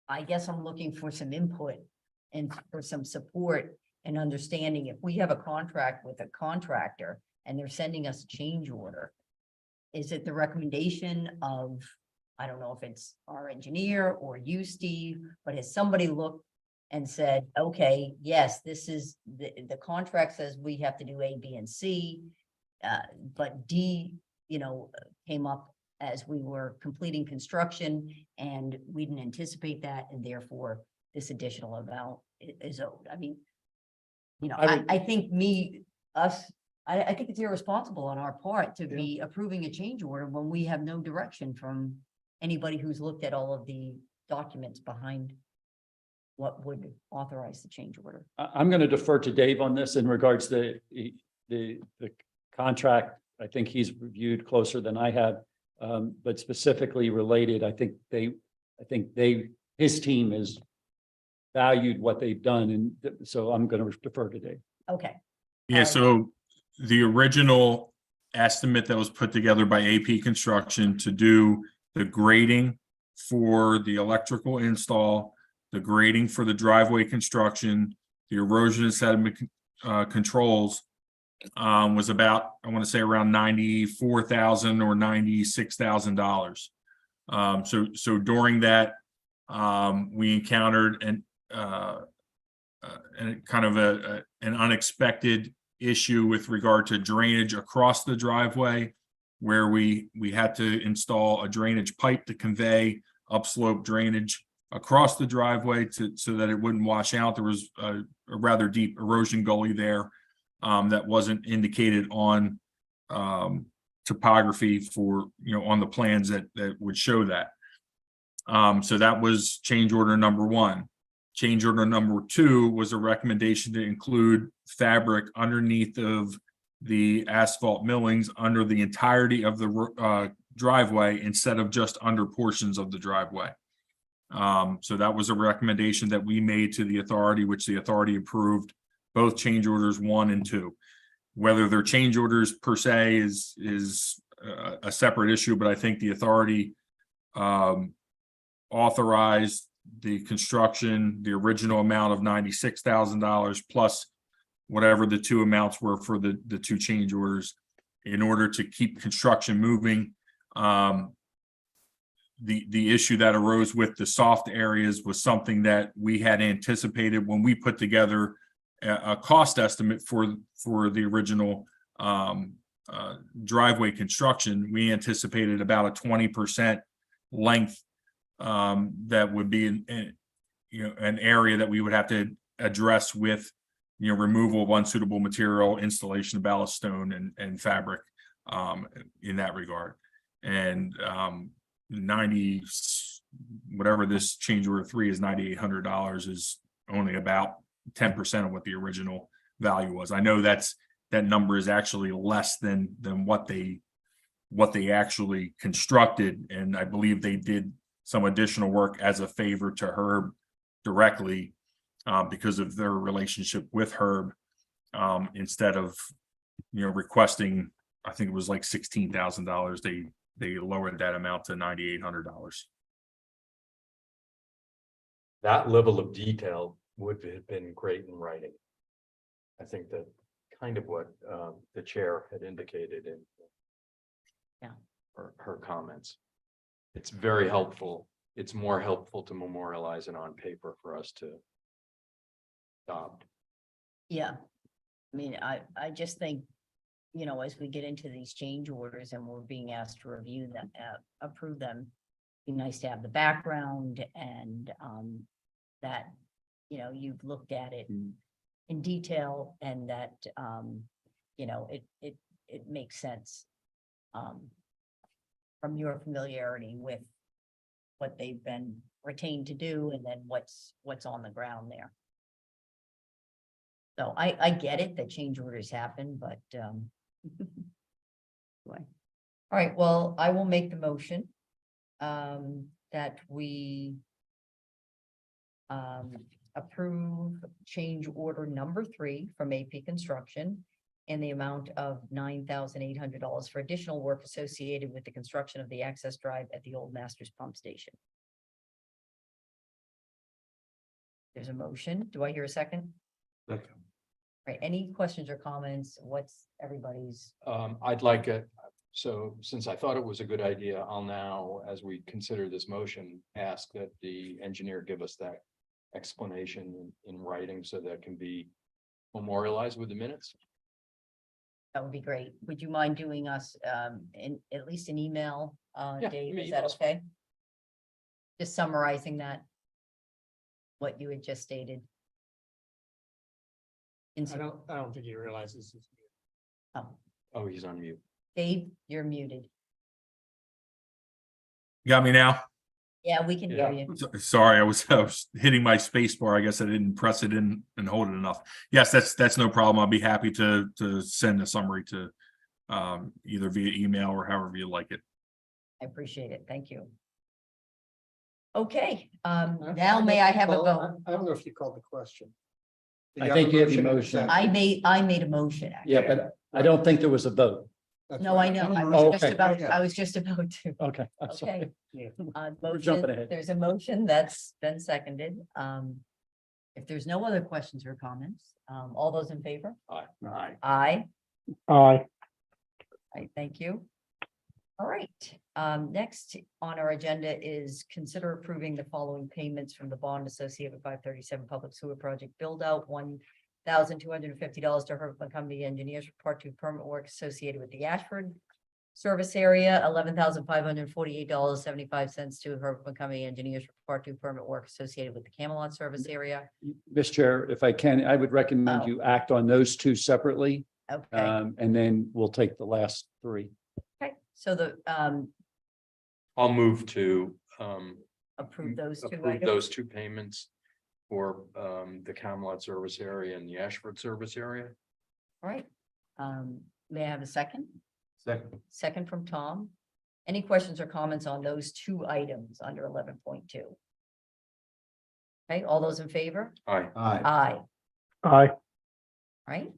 I'm looking for some input and for some support and understanding. If we have a contract with a contractor and they're sending us a change order, is it the recommendation of, I don't know if it's our engineer or you, Steve, but has somebody looked and said, okay, yes, this is, the contract says we have to do A, B, and C, but D, came up as we were completing construction and we didn't anticipate that, and therefore this additional amount is owed. I mean, I think I think it's irresponsible on our part to be approving a change order when we have no direction from anybody who's looked at all of the documents behind what would authorize the change order. I'm going to defer to Dave on this in regards to the contract. I think he's reviewed closer than I have, but specifically related, I think his team has valued what they've done, and so I'm going to defer to Dave. Okay. Yeah, so the original estimate that was put together by AP Construction to do the grading for the electrical install, the grading for the driveway construction, the erosion and sediment controls was about, I want to say around $94,000 or $96,000. So during that, we encountered an kind of an unexpected issue with regard to drainage across the driveway, where we had to install a drainage pipe to convey upslope drainage across the driveway so that it wouldn't wash out. There was a rather deep erosion gully there that wasn't indicated on topography on the plans that would show that. So that was change order number one. Change order number two was a recommendation to include fabric underneath of the asphalt millings under the entirety of the driveway instead of just under portions of the driveway. So that was a recommendation that we made to the authority, which the authority approved both change orders 1 and 2. Whether they're change orders per se is a separate issue, but I think the authority authorized the construction, the original amount of $96,000 plus whatever the two amounts were for the two change orders in order to keep construction moving. The issue that arose with the soft areas was something that we had anticipated when we put together a cost estimate for the original driveway construction. We anticipated about a 20% length that would be an area that we would have to address with removal of unsuitable material, installation of ballast stone and fabric in that regard. And 90 whatever this change order 3 is, $9,800 is only about 10% of what the original value was. I know that number is actually less than what they actually constructed, and I believe they did some additional work as a favor to Herb directly because of their relationship with Herb, instead of, requesting, I think it was like $16,000, they lowered that amount to $9,800. That level of detail would have been great in writing. I think that kind of what the chair had indicated in Yeah. her comments. It's very helpful. It's more helpful to memorialize it on paper for us to adopt. Yeah. I mean, I just think, as we get into these change orders and we're being asked to review them, approve them, be nice to have the background and that, you've looked at it in detail and that, it makes sense from your familiarity with what they've been retained to do and then what's on the ground there. So I get it that change orders happen, but anyway. All right, well, I will make the motion that we approve change order number 3 from AP Construction in the amount of $9,800 for additional work associated with the construction of the access drive at the old Masters Pump Station. There's a motion. Do I hear a second? Okay. Right, any questions or comments? What's everybody's? I'd like it, so since I thought it was a good idea, I'll now, as we consider this motion, ask that the engineer give us that explanation in writing so that can be memorialized with the minutes. That would be great. Would you mind doing us in at least an email, Yeah, Dave? give me Is that emails. okay? Just summarizing that. What you had just stated. I don't think he realizes. Oh, Oh, he's on mute. Dave, you're muted. Got me now? Yeah, we can hear Yeah. you. Sorry, I was hitting my space bar. I guess I didn't press it in and hold it enough. Yes, that's no problem. I'll be happy to send a summary to either via email or however you like it. I appreciate it. Thank you. Okay, now may I have a vote? I don't know if you called the question. Did I think you have a the motion? motion. I made a motion. Actually. Yeah, but I don't think there was a vote. That's No, I right. know. I Oh, was just okay. about, I was just about to. Okay, I'm sorry. Okay. Yeah. jumping Motion, ahead. there's a motion that's been seconded. If there's no other questions or comments, all those in favor? Aye. Aye. Aye. All right, thank you. All right, next on our agenda is consider approving the following payments from the bond associated with 537 Public Sewer Project build out. $1,250 to Herb Company Engineers for Part 2 permit work associated with the Ashford service area, $11,548.75 to Herb Company Engineers for Part 2 permit work associated with the Camelot service area. Mr. Chair, if I can, I would recommend Oh. you act on those two separately, Okay, and then we'll take the last 3. okay, so the, I'll move to approve those two approve items. those two payments for the Camelot service area and the Ashford service area. All right, may I have a second? Second. Second from Tom. Any questions or comments on those two items under 11.2? Okay, all those in favor? Aye. Aye. Aye. Right?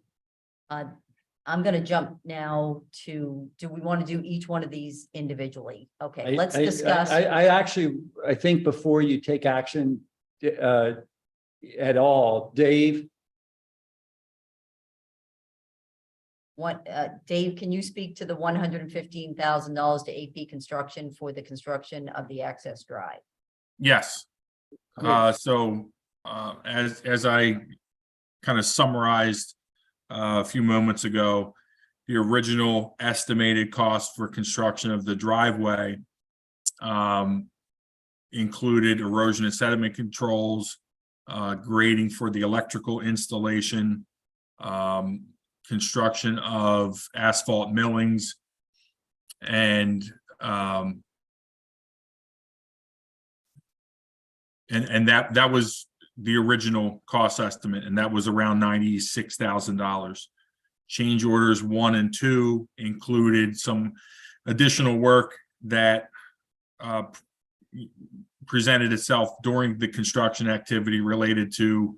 I'm gonna jump now to, do we want to do each one of these individually? Okay, let's discuss. I actually, I think before you take action at all, Dave, What, Dave, can you speak to the $115,000 to AP Construction for the construction of the access drive? Yes. So as I kind of summarized a few moments ago, the original estimated cost for construction of the driveway included erosion and sediment controls, grading for the electrical installation, construction of asphalt millings, and that was the original cost estimate, and that was around $96,000. Change orders 1 and 2 included some additional work that presented itself during the construction activity related to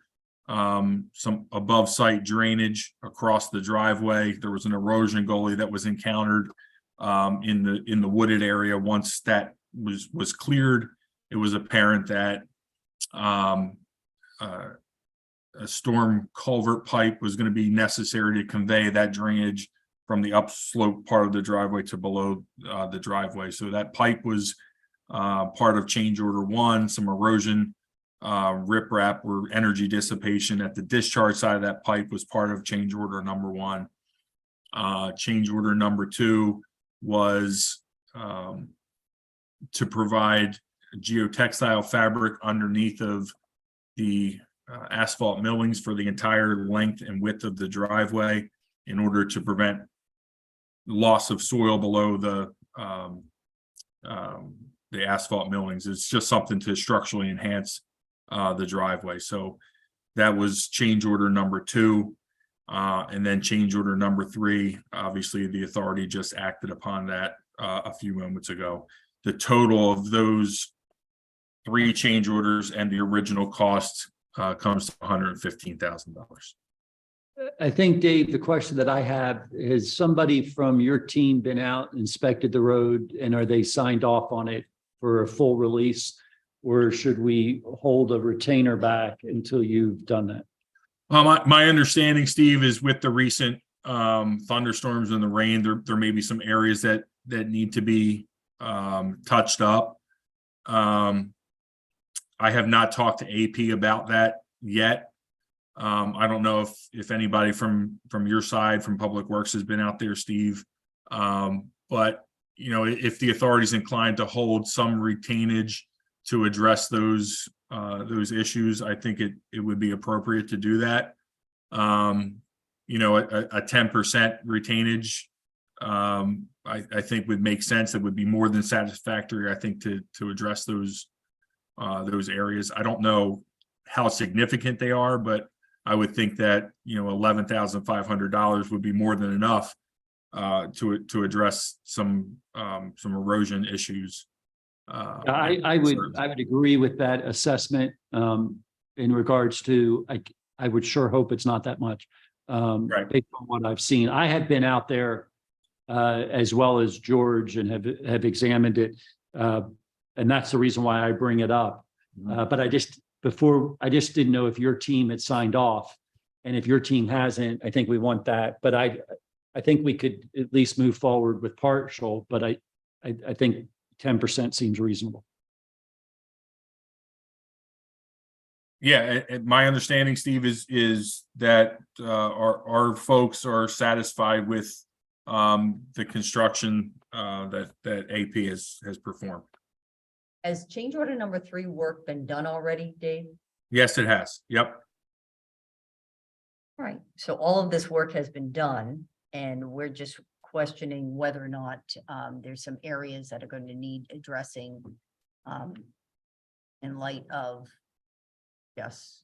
some above site drainage across the driveway. There was an erosion gully that was encountered in the wooded area. Once that was cleared, it was apparent that a storm culvert pipe was going to be necessary to convey that drainage from the upslope part of the driveway to below the driveway. So that pipe was part of change order 1. Some erosion, riprap or energy dissipation at the discharge side of that pipe was part of change order number 1. Change order number 2 was to provide geotextile fabric underneath of the asphalt millings for the entire length and width of the driveway in order to prevent loss of soil below the asphalt millings. It's just something to structurally enhance the driveway. So that was change order number 2. And then change order number 3, obviously the authority just acted upon that a few moments ago. The total of those 3 change orders and the original cost comes to $115,000. I think, Dave, the question that I have is somebody from your team been out, inspected the road, and are they signed off on it for a full release? Or should we hold a retainer back until you've done that? My understanding, Steve, is with the recent thunderstorms and the rain, there may be some areas that need to be touched up. I have not talked to AP about that yet. I don't know if anybody from your side, from Public Works, has been out there, Steve. But you know, if the authority is inclined to hold some retainage to address those issues, I think it would be appropriate to do that. You know, a 10% retainage, I think would make sense. It would be more than satisfactory, I think, to address those areas. I don't know how significant they are, but I would think that, you know, $11,500 would be more than enough to address some erosion issues. I would agree with that assessment in regards to, I would sure hope it's not that much. Right. Based on what I've seen. I have been out there as well as George and have examined it. And that's the reason why I bring it up. But I just didn't know if your team had signed off. And if your team hasn't, I think we want that. But I think we could at least move forward with partial, but I think 10% seems reasonable. Yeah, and my understanding, Steve, is that our folks are satisfied with the construction that AP has performed. Has change order number 3 work been done already, Dave? Yes, it has. Yep. Right, so all of this work has been done, and we're just questioning whether or not there's some areas that are going to need addressing in light of, yes,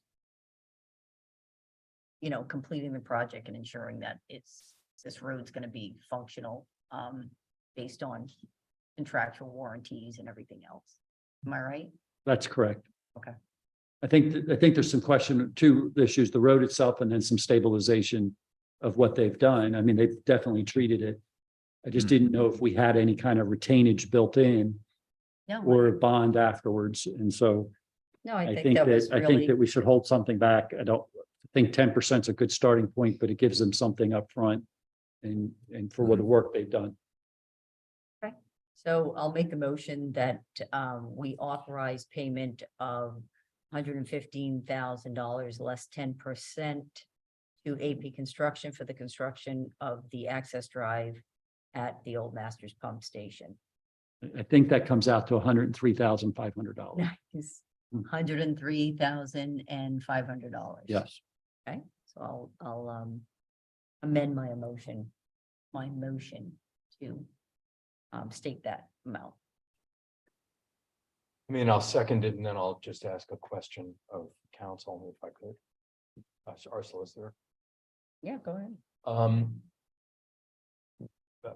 you know, completing the project and ensuring that this road's going to be functional based on contractual warranties and everything else. Am I right? That's correct. Okay. I think there's some two issues, the road itself and then some stabilization of what they've done. I mean, they've definitely treated it. I just didn't know if we had any kind of retainage built in No, or a bond afterwards. And so no, I think that we should hold something back. I don't think 10% is a good starting point, but it gives them something up front and for what the work they've done. Okay, so I'll make the motion that we authorize payment of $115,000 less 10% to AP Construction for the construction of the access drive at the old Masters Pump Station. I think that comes out to $103,500. Nice. $103,500. Yes. Okay, so I'll amend my motion to state that amount. I mean, I'll second it and then I'll just ask a question of counsel if I could. Our solicitor. Yeah, go ahead.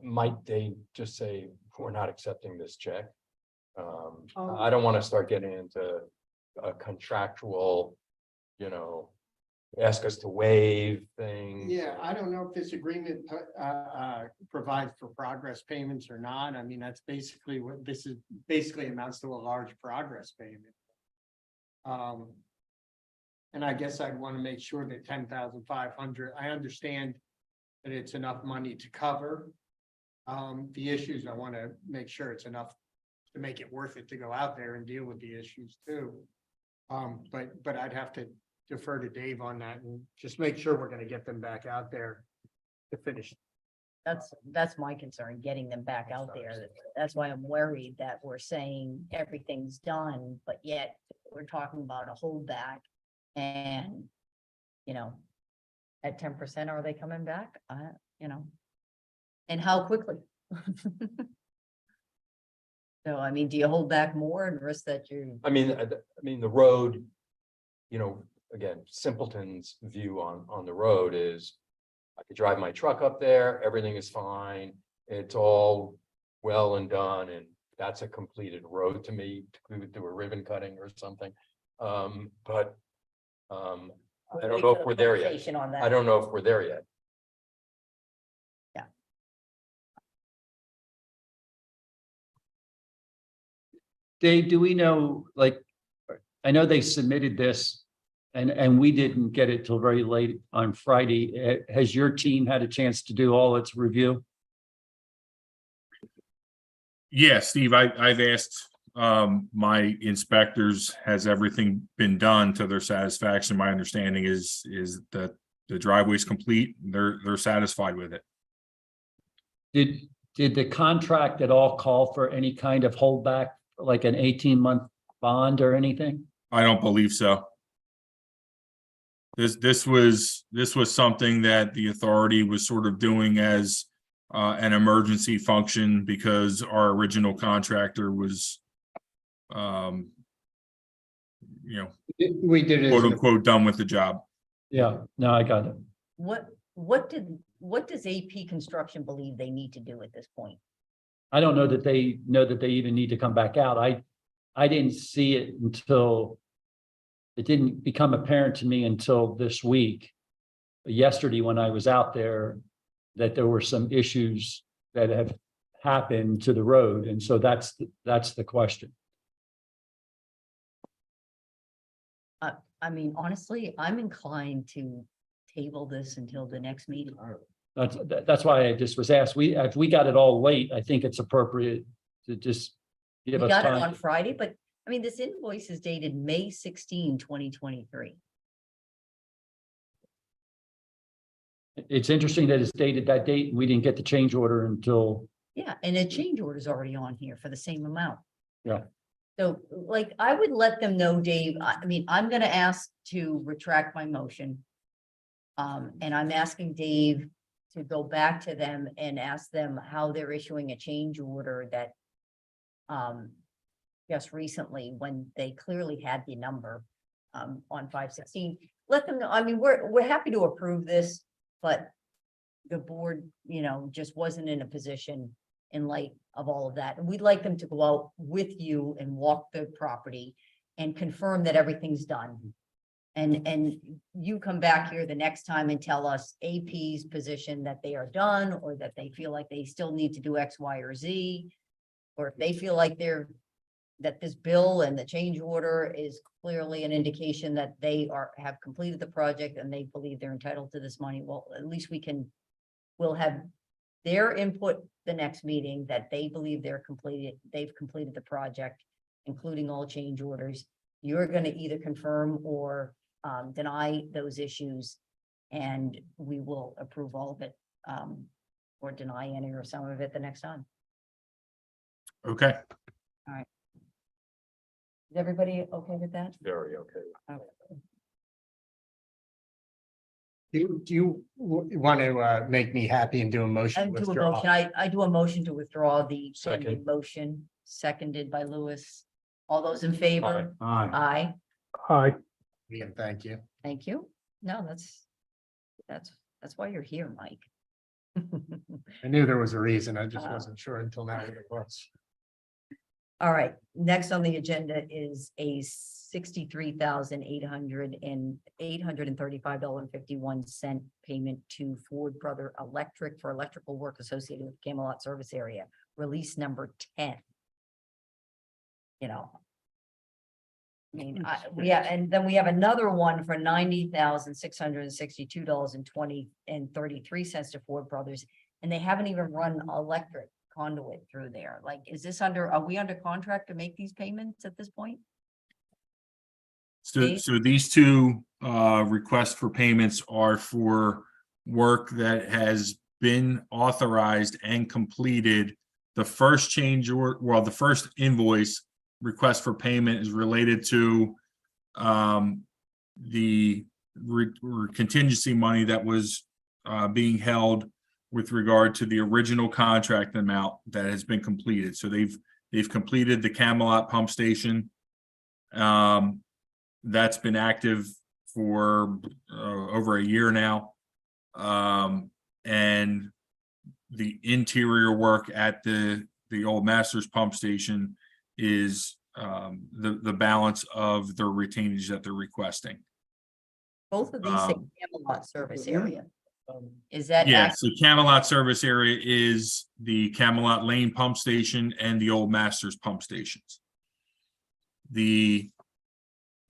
Might they just say, we're not accepting this check? I don't want to start getting into a contractual, you know, ask us to waive things. Yeah, I don't know if this agreement provides for progress payments or not. I mean, that's basically what this is, basically amounts to a large progress payment. And I guess I'd want to make sure that 10,500, I understand that it's enough money to cover the issues. I want to make sure it's enough to make it worth it to go out there and deal with the issues too. But I'd have to defer to Dave on that and just make sure we're gonna get them back out there to finish. That's my concern, getting them back out there. That's why I'm worried that we're saying everything's done, but yet we're talking about a holdback. And, at 10%, are they coming back? And how quickly? So, I mean, do you hold back more and risk that you? I mean, the road, again, simpleton's view on the road is I could drive my truck up there, everything is fine, it's all well and done, and that's a completed road to me. We would do a ribbon cutting or something. But I don't know if we're there yet. I don't know if we're there yet. Dave, do we know, like, I know they submitted this and we didn't get it till very late on Friday. Has your team had a chance to do all its review? Yeah, Steve, I've asked my inspectors, has everything been done to their satisfaction? My understanding is that the driveway's complete. They're satisfied with it. Did the contract at all call for any kind of holdback, like an 18-month bond or anything? I don't believe so. This was something that the authority was sort of doing as an emergency function because our original contractor was, We did it. quote unquote, done with the job. Yeah, no, I got it. What does AP Construction believe they need to do at this point? I don't know that they know that they even need to come back out. I didn't see it until it didn't become apparent to me until this week. Yesterday, when I was out there, that there were some issues that have happened to the road. And so that's the question. I mean, honestly, I'm inclined to table this until the next meeting. That's why I just was asked. If we got it all late, I think it's appropriate to just give We us got it on time. Friday, but I mean, this invoice is dated May 16, 2023. It's interesting that it's dated that date. We didn't get the change order until. Yeah, and a change order is already on here for the same amount. Yeah. So like, I would let them know, Dave, I mean, I'm gonna ask to retract my motion. And I'm asking Dave to go back to them and ask them how they're issuing a change order that just recently, when they clearly had the number on 516, let them know. I mean, we're happy to approve this, but the board, just wasn't in a position in light of all of that. And we'd like them to go out with you and walk the property and confirm that everything's done. And you come back here the next time and tell us AP's position that they are done, or that they feel like they still need to do X, Y, or Z. Or if they feel like that this bill and the change order is clearly an indication that they have completed the project and they believe they're entitled to this money. Well, at least we'll have their input the next meeting that they believe they've completed the project, including all change orders. You're going to either confirm or deny those issues, and we will approve all of it, or deny any or some of it the next time. Okay. Is everybody okay with that? Very okay. Okay. Do you want to make me happy and do a motion? I do a withdraw? motion. I do a motion to withdraw the Second. pending motion, seconded by Lewis. All those in favor? Aye. Hi. Ian, thank you. Thank you. No, that's why you're here, Mike. I knew there was a reason. I just wasn't sure until now what it was. All right, next on the agenda is a $63,835.51 payment to Ford Brother Electric for electrical work associated with Camelot Service Area, release number 10. You know. I mean, and then we have another one for $90,662.33 to Ford Brothers, and they haven't even run electric conduit through there. Like, is this are we under contract to make these payments at this point? So these two requests for payments are for work that has been authorized and completed. The first change or, well, the first invoice request for payment is related to the contingency money that was being held with regard to the original contract amount that has been completed. So they've completed the Camelot pump station. That's been active for over a year now. And the interior work at the old Masters pump station is the balance of the retainage that they're requesting. Both of these say Camelot Service Area. Is that? Yeah, so Camelot service area is the Camelot Lane pump station and the old Masters pump stations. The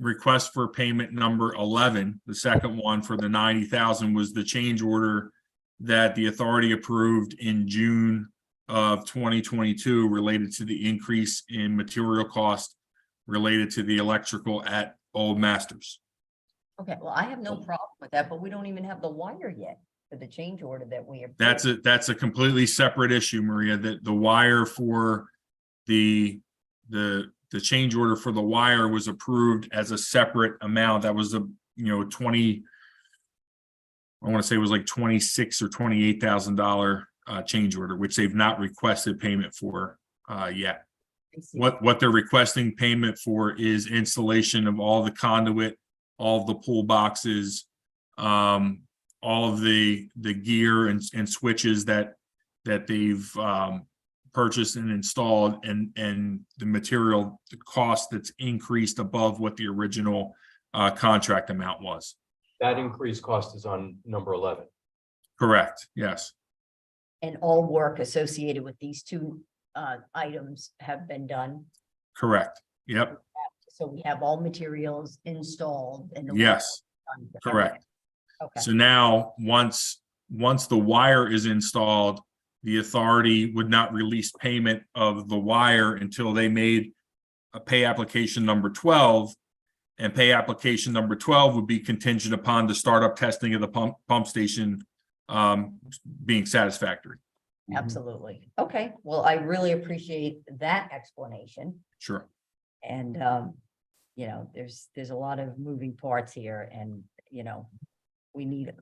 request for payment number 11, the second one for the 90,000, was the change order that the authority approved in June of 2022 related to the increase in material cost related to the electrical at Old Masters. Okay, well, I have no problem with that, but we don't even have the wire yet for the change order that we have. That's a completely separate issue, Maria. That the wire for the change order for the wire was approved as a separate amount. That was I want to say it was like $26,000 or $28,000 change order, which they've not requested payment for yet. What they're requesting payment for is installation of all the conduit, all of the pull boxes, all of the gear and switches that they've purchased and installed, and the material, the cost that's increased above what the original contract amount was. That increased cost is on number 11. Correct. Yes. And all work associated with these two items have been done. Correct. Yep. So we have all materials installed and. Yes. Correct. Okay. So now, once the wire is installed, the authority would not release payment of the wire until they made a pay application number 12, and pay application number 12 would be contingent upon the startup testing of the pump station being satisfactory. Absolutely. Okay, well, I really appreciate that explanation. Sure. And there's a lot of moving parts here, and we need a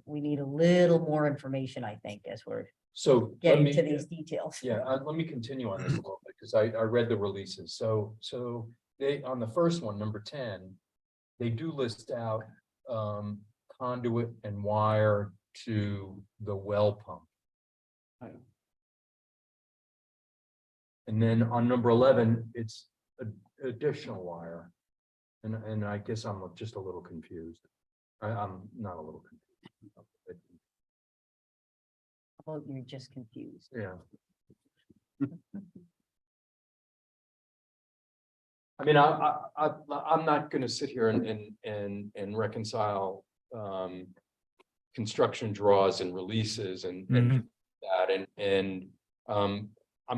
little more information, I think, as we're So getting to these details. Yeah, let me continue on this a little bit, because I read the releases. So they, on the first one, number 10, they do list out conduit and wire to the well pump. And then on number 11, it's additional wire. And I guess I'm just a little confused. I'm not a little confused. Well, you're just confused. Yeah. I mean, I'm not going to sit here and reconcile construction draws and releases and that, and I'm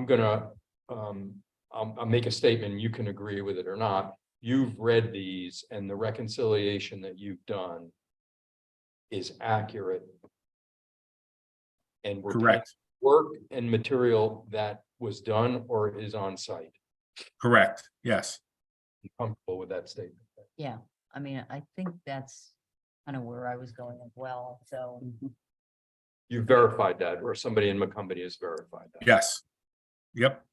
gonna I'll make a statement. You can agree with it or not. You've read these, and the reconciliation that you've done is accurate. And we're Correct. Work and material that was done or is on site. Correct. Yes. I'm comfortable with that statement. Yeah, I mean, I think that's kind of where I was going as well, so. You verified that, or somebody in Macomb has verified that. Yes. Yep.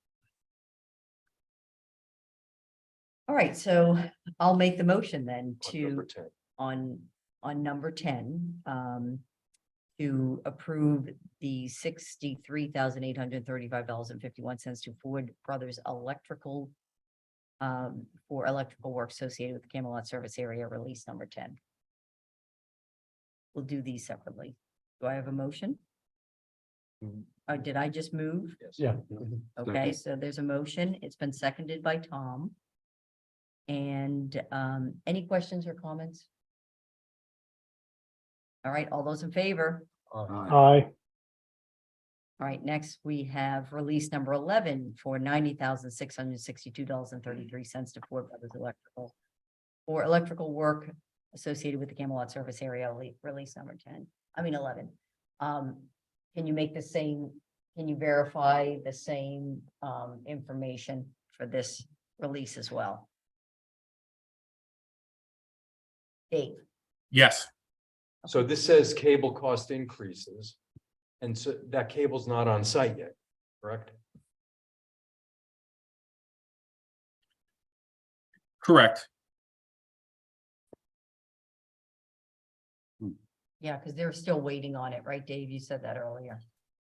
All right, so I'll make the motion then On number to, 10. on number 10, to approve the $63,835.51 to Ford Brothers Electrical for electrical work associated with the Camelot service area, release number 10. We'll do these separately. Do I have a motion? Or did I just move? Yeah. Okay, so there's a motion. It's been seconded by Tom. And any questions or comments? All right, all those in favor? Aye. All right, next we have release number 11 for $90,662.33 to Ford Brothers Electrical for electrical work associated with the Camelot service area, release number 11. Can you make the same, can you verify the same information for this release as well? Dave? Yes, So this says cable cost increases. And so that cable's not on site yet, correct? correct. Yeah, because they're still waiting on it, right, Dave? You said that earlier.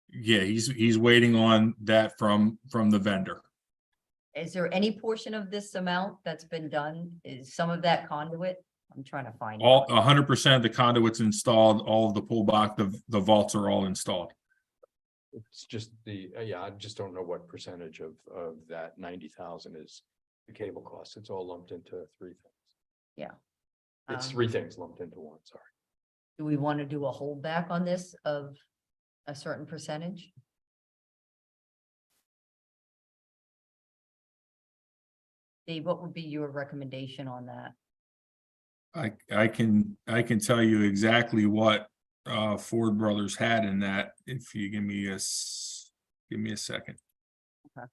Yeah, he's waiting on that from the vendor. Is there any portion of this amount that's been done? Is some of that conduit? I'm trying to find. All 100% of the conduits installed, all of the pull box, the vaults are all installed. It's just yeah, I just don't know what percentage of that 90,000 is the cable cost. It's all lumped into three things. Yeah. It's Um, three things lumped into one, sorry. Do we want to do a holdback on this of a certain percentage? Dave, what would be your recommendation on that? I can tell you exactly what Ford Brothers had in that if you give me a second. Okay.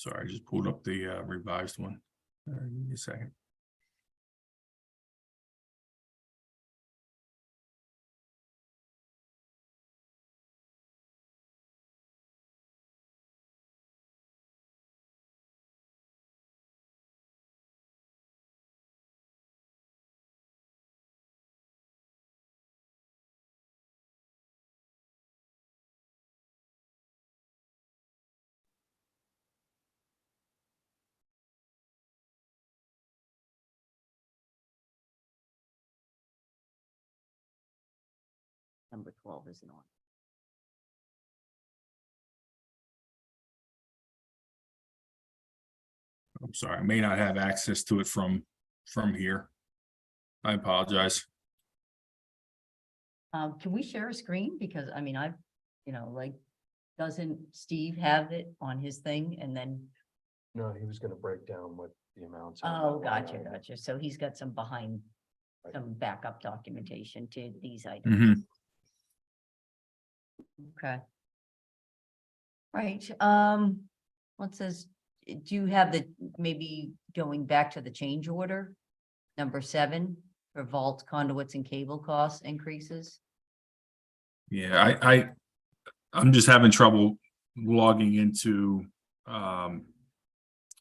Sorry, I just pulled up the revised one. Give me a second. Number 12 isn't on. I'm sorry, I may not have access to it from here. I apologize. Can we share a screen? Because I mean, doesn't Steve have it on his thing and then, No, he was gonna break down what the amounts. are. oh, gotcha. So he's got some some backup documentation to these items. Mhm. Okay. Right, what says, do you have maybe going back to the change order? Number 7 for vault conduits and cable costs increases? Yeah, I'm just having trouble logging into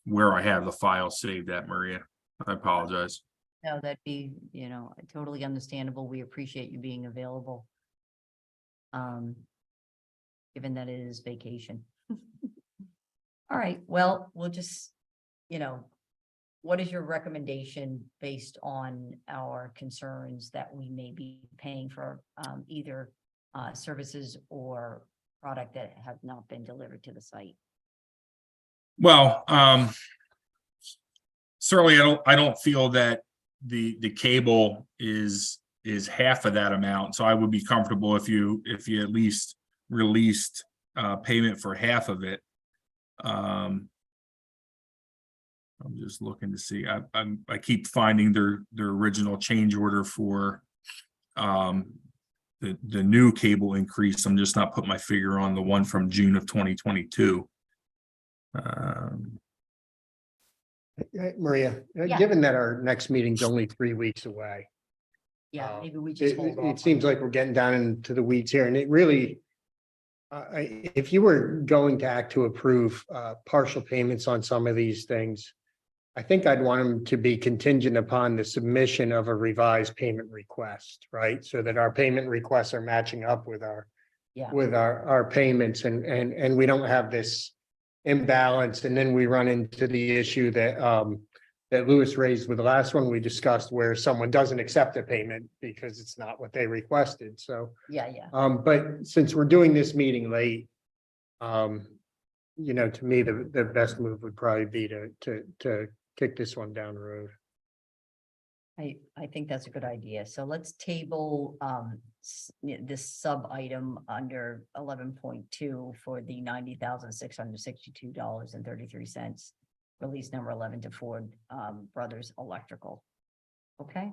where I have the file saved at, Maria. I apologize. No, that'd be, totally understandable. We appreciate you being available. Given that it is vacation. All right, well, we'll just, you know, what is your recommendation based on our concerns that we may be paying for either services or product that have not been delivered to the site? Well, certainly I don't feel that the cable is half of that amount. So I would be comfortable if you at least released payment for half of it. I'm just looking to see. I keep finding their original change order for the new cable increase. I'm just not putting my figure on the one from June of 2022. Maria, Yeah. given that our next meeting's only 3 weeks away, Yeah, maybe we just hold off. it seems like we're getting down into the weeds here, and it really, if you were going to act to approve partial payments on some of these things, I think I'd want them to be contingent upon the submission of a revised payment request, right? So that our payment requests are matching up with our Yeah. our payments, and we don't have this imbalance, and then we run into the issue that that Lewis raised with the last one we discussed, where someone doesn't accept a payment because it's not what they requested. So Yeah. but since we're doing this meeting late, you know, to me, the best move would probably be to kick this one down the road. I think that's a good idea. So let's table this sub item under 11.2 for the $90,662.33. Release number 11 to Ford Brothers Electrical. Okay,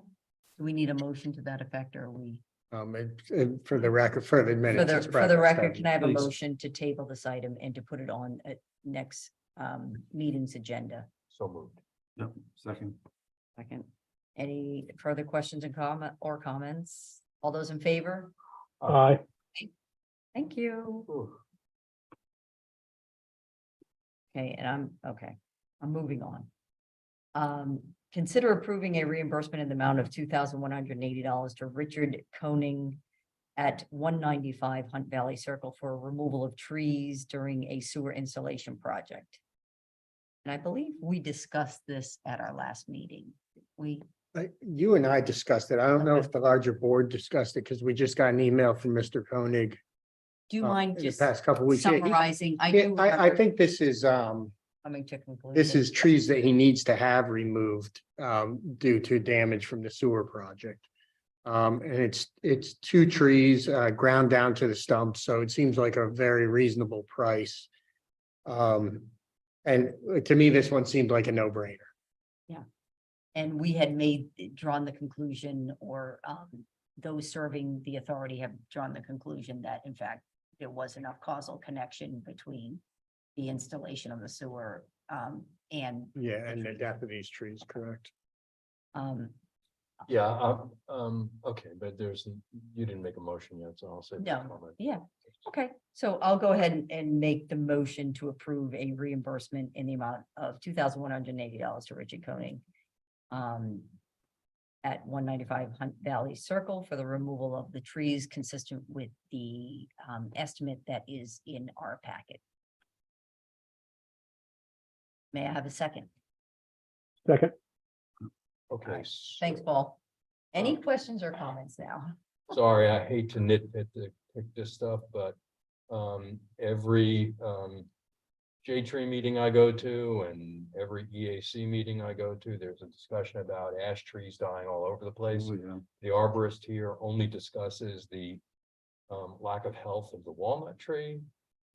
do we need a motion to that effect, or are we? For the record, for the minutes. For the record, can I have a Please. motion to table this item and to put it on next meeting's agenda? So moved. Yep, second. Second. Any further questions and comments? All those in favor? Aye. Thank you. Okay, and I'm moving on. Consider approving a reimbursement in the amount of $2,180 to Richard Koenig at 195 Hunt Valley Circle for removal of trees during a sewer installation project. And I believe we discussed this at our last meeting. You and I discussed it. I don't know if the larger board discussed it, because we just got an email from Mr. Koenig. Do you mind in the just past couple of weeks. Yeah, summarizing? I Yeah, do I remember think this is, coming to conclusion. this is trees that he needs to have removed, due to damage from the sewer project. And it's 2 trees, ground down to the stumps, so it seems like a very reasonable price. And to me, this one seemed like a no-brainer. And we had drawn the conclusion, or those serving the authority have drawn the conclusion that in fact there was enough causal connection between the installation of the sewer and Yeah, and the death of these trees, correct? Yeah, okay, but you didn't make a motion yet, so I'll say. No. Yeah. Okay, so I'll go ahead and make the motion to approve a reimbursement in the amount of $2,180 to Richard Koenig at 195 Hunt Valley Circle for the removal of the trees consistent with the estimate that is in our packet. May I have a second? Second. Okay. Thanks, Paul. Any questions or comments now? Sorry, I hate to nitpick this stuff, but every J-Tree meeting I go to and every EAC meeting I go to, there's a discussion about ash trees dying all over the place. Oh, yeah. The arborist here only discusses the lack of health of the walnut tree.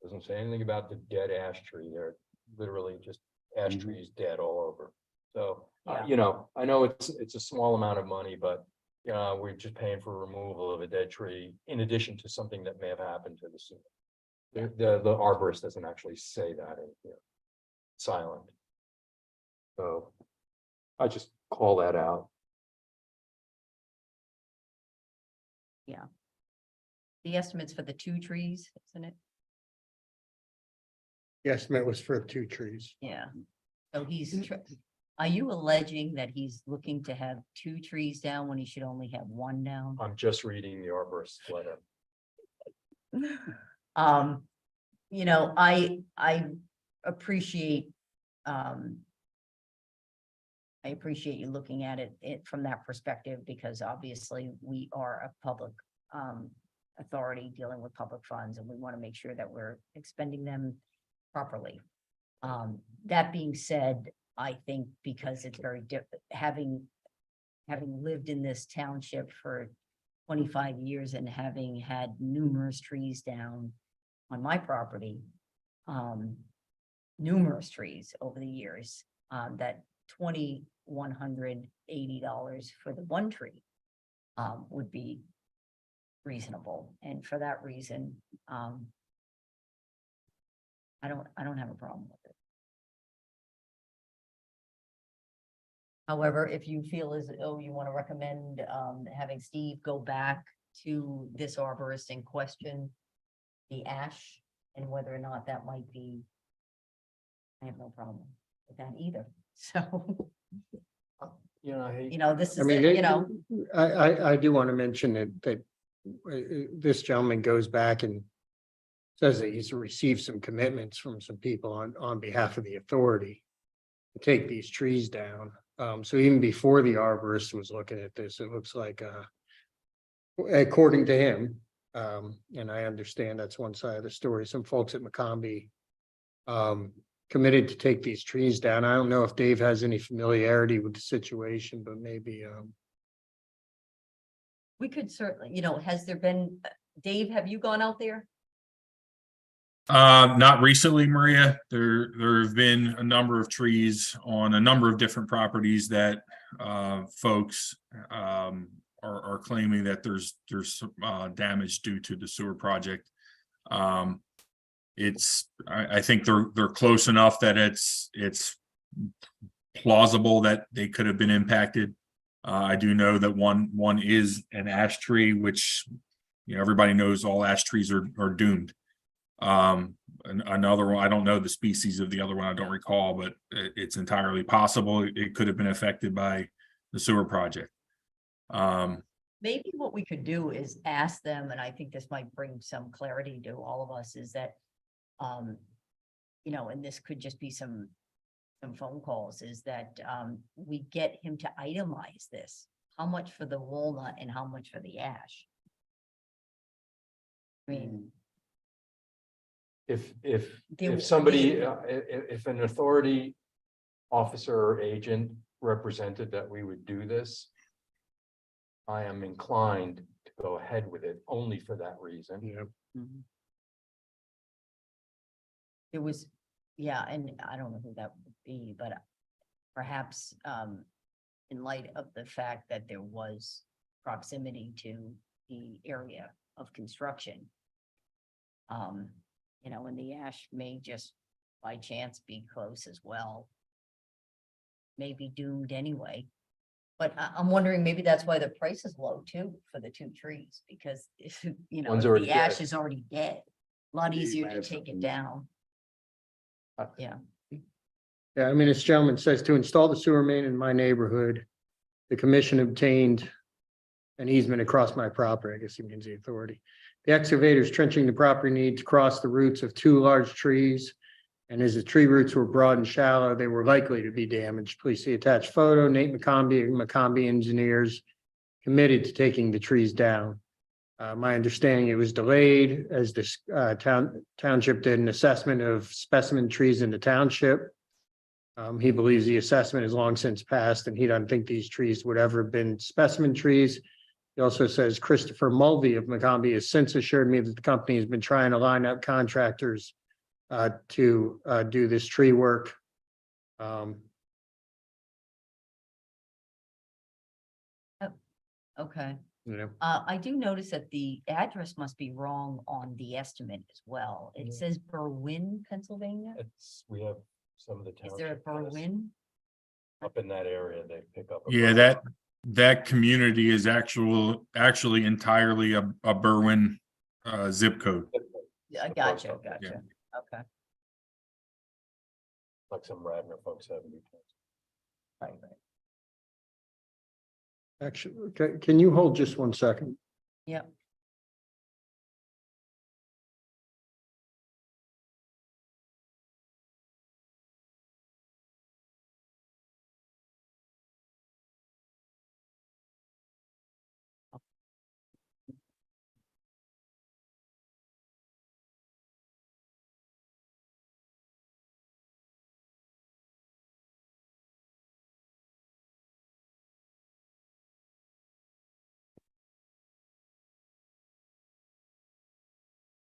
Doesn't say anything about the dead ash tree. They're literally just ash trees dead all over. So, Yeah. you know, I know it's a small amount of money, but we're just paying for removal of a dead tree in addition to something that may have happened to the sewer. The arborist doesn't actually say that in here. Silent. So I just call that out. The estimates for the 2 trees, isn't it? The estimate was for 2 trees. Yeah. So are you alleging that he's looking to have 2 trees down when he should only have 1 down? I'm just reading the arborist's letter. You know, I appreciate, I appreciate you looking at it from that perspective, because obviously we are a public, authority dealing with public funds, and we want to make sure that we're expending them properly. That being said, I think because it's very having lived in this township for 25 years and having had numerous trees down on my property, numerous trees over the years, that $2,180 for the one tree would be reasonable. And for that reason, I don't have a problem with it. However, if you feel as though you want to recommend having Steve go back to this arborist and question the ash and whether or not that might be, I have no problem with that either. So, this I is, mean, I do want to mention that this gentleman goes back and says that he's received some commitments from some people on behalf of the authority to take these trees down. So even before the arborist was looking at this, it looks like, according to him, and I understand that's one side of the story, some folks at McCombie committed to take these trees down. I don't know if Dave has any familiarity with the situation, but maybe, we could certainly, has there been, Dave, have you gone out there? Not recently, Maria. There have been a number of trees on a number of different properties that folks are claiming that there's damage due to the sewer project. I think they're close enough that it's plausible that they could have been impacted. I do know that one is an ash tree, which everybody knows all ash trees are doomed. Another one, I don't know the species of the other one, I don't recall, but it's entirely possible it could have been affected by the sewer project. Maybe what we could do is ask them, and I think this might bring some clarity to all of us, is that, and this could just be some phone calls, is that we get him to itemize this. How much for the walnut and how much for the ash? I mean, If There- somebody, if an authority officer or agent represented that we would do this, I am inclined to go ahead with it only for that reason. yeah. It was, yeah, and I don't know who that would be, but perhaps in light of the fact that there was proximity to the area of construction. And the ash may just by chance be close as well. May be doomed anyway. But I'm wondering, maybe that's why the price is low too for the two trees, because if, One's if already the ash dead. is already dead, a lot easier to take it down. Yeah. Yeah, I mean, this gentleman says to install the sewer main in my neighborhood, the commission obtained an easement across my property. I guess he means the authority. The excavators trenching the property need to cross the roots of two large trees. And as the tree roots were broad and shallow, they were likely to be damaged. Please see attached photo. Nate McCombie engineers committed to taking the trees down. My understanding, it was delayed as this township did an assessment of specimen trees in the township. He believes the assessment has long since passed, and he doesn't think these trees would ever have been specimen trees. He also says Christopher Mulvey of McCombie has since assured me that the company has been trying to line up contractors to do this tree work. Okay. Yeah. I do notice that the address must be wrong on the estimate as well. It Yeah. says Berwyn, Pennsylvania. We have some of the Is there a township guys Berwyn? up in that area, they pick up. Yeah, that community is actually entirely a Berwyn zip code. I The gotcha, post office. gotcha. Okay, Like some Radnor folks have. right. Actually, okay, can you hold just 1 second? Yep.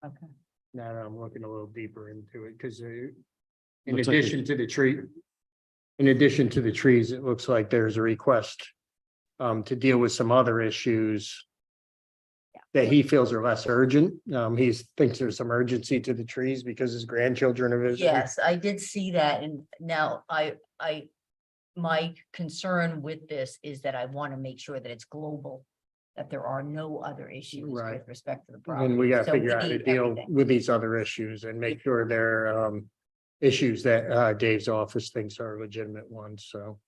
Okay. Now that I'm looking a little deeper into it, because in Looks like addition to the tree, in addition to the trees, it looks like there's a request to deal with some other issues that he feels are less urgent. He thinks there's some urgency to the trees because his grandchildren are visiting. Yes, I did see that, and now my concern with this is that I want to make sure that it's global, that there are no other issues Right. with respect to the property. And we gotta So figure out how to need deal everything. with these other issues and make sure they're issues that Dave's office thinks are legitimate ones, so.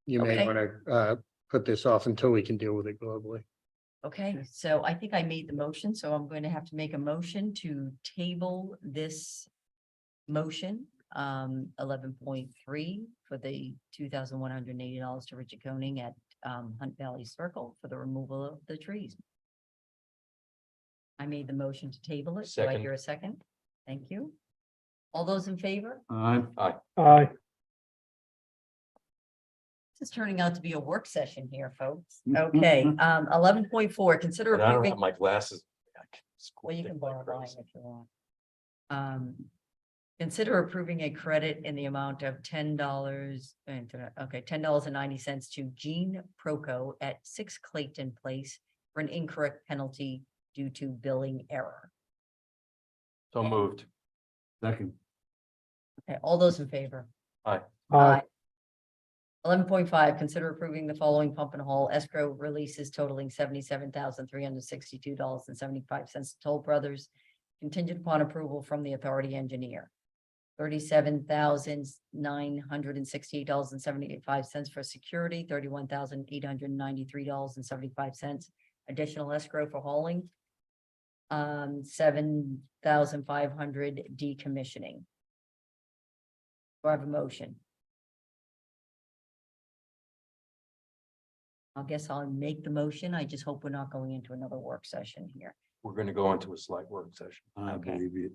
You may Okay. want to put this off until we can deal with it globally. Okay, so I think I made the motion, so I'm going to have to make a motion to table this motion, 11.3 for the $2,180 to Richard Koenig at Hunt Valley Circle for the removal of the trees. I made the motion to table it. Do I Second. hear a second? Thank you. All those in favor? Aye. This is turning out to be a work session here, folks. Okay, 11.4, consider And I don't approving. have my glasses. Well, you can borrow mine if you want. Consider approving a credit in the amount of $10, $10.90 to Jean Proco at 6 Clayton Place for an incorrect penalty due to billing error. So moved. Second. Okay, all those in favor? Aye. Aye. 11.5, consider approving the following pump and haul escrow releases totaling $77,362.75 to Toll Brothers, contingent upon approval from the authority engineer. $37,968.75 for security, $31,893.75 additional escrow for hauling. $7,500 decommissioning. Do I have a motion? I guess I'll make the motion. I just hope we're not going into another work session here. We're going to go into a slight work session. I Okay. believe it.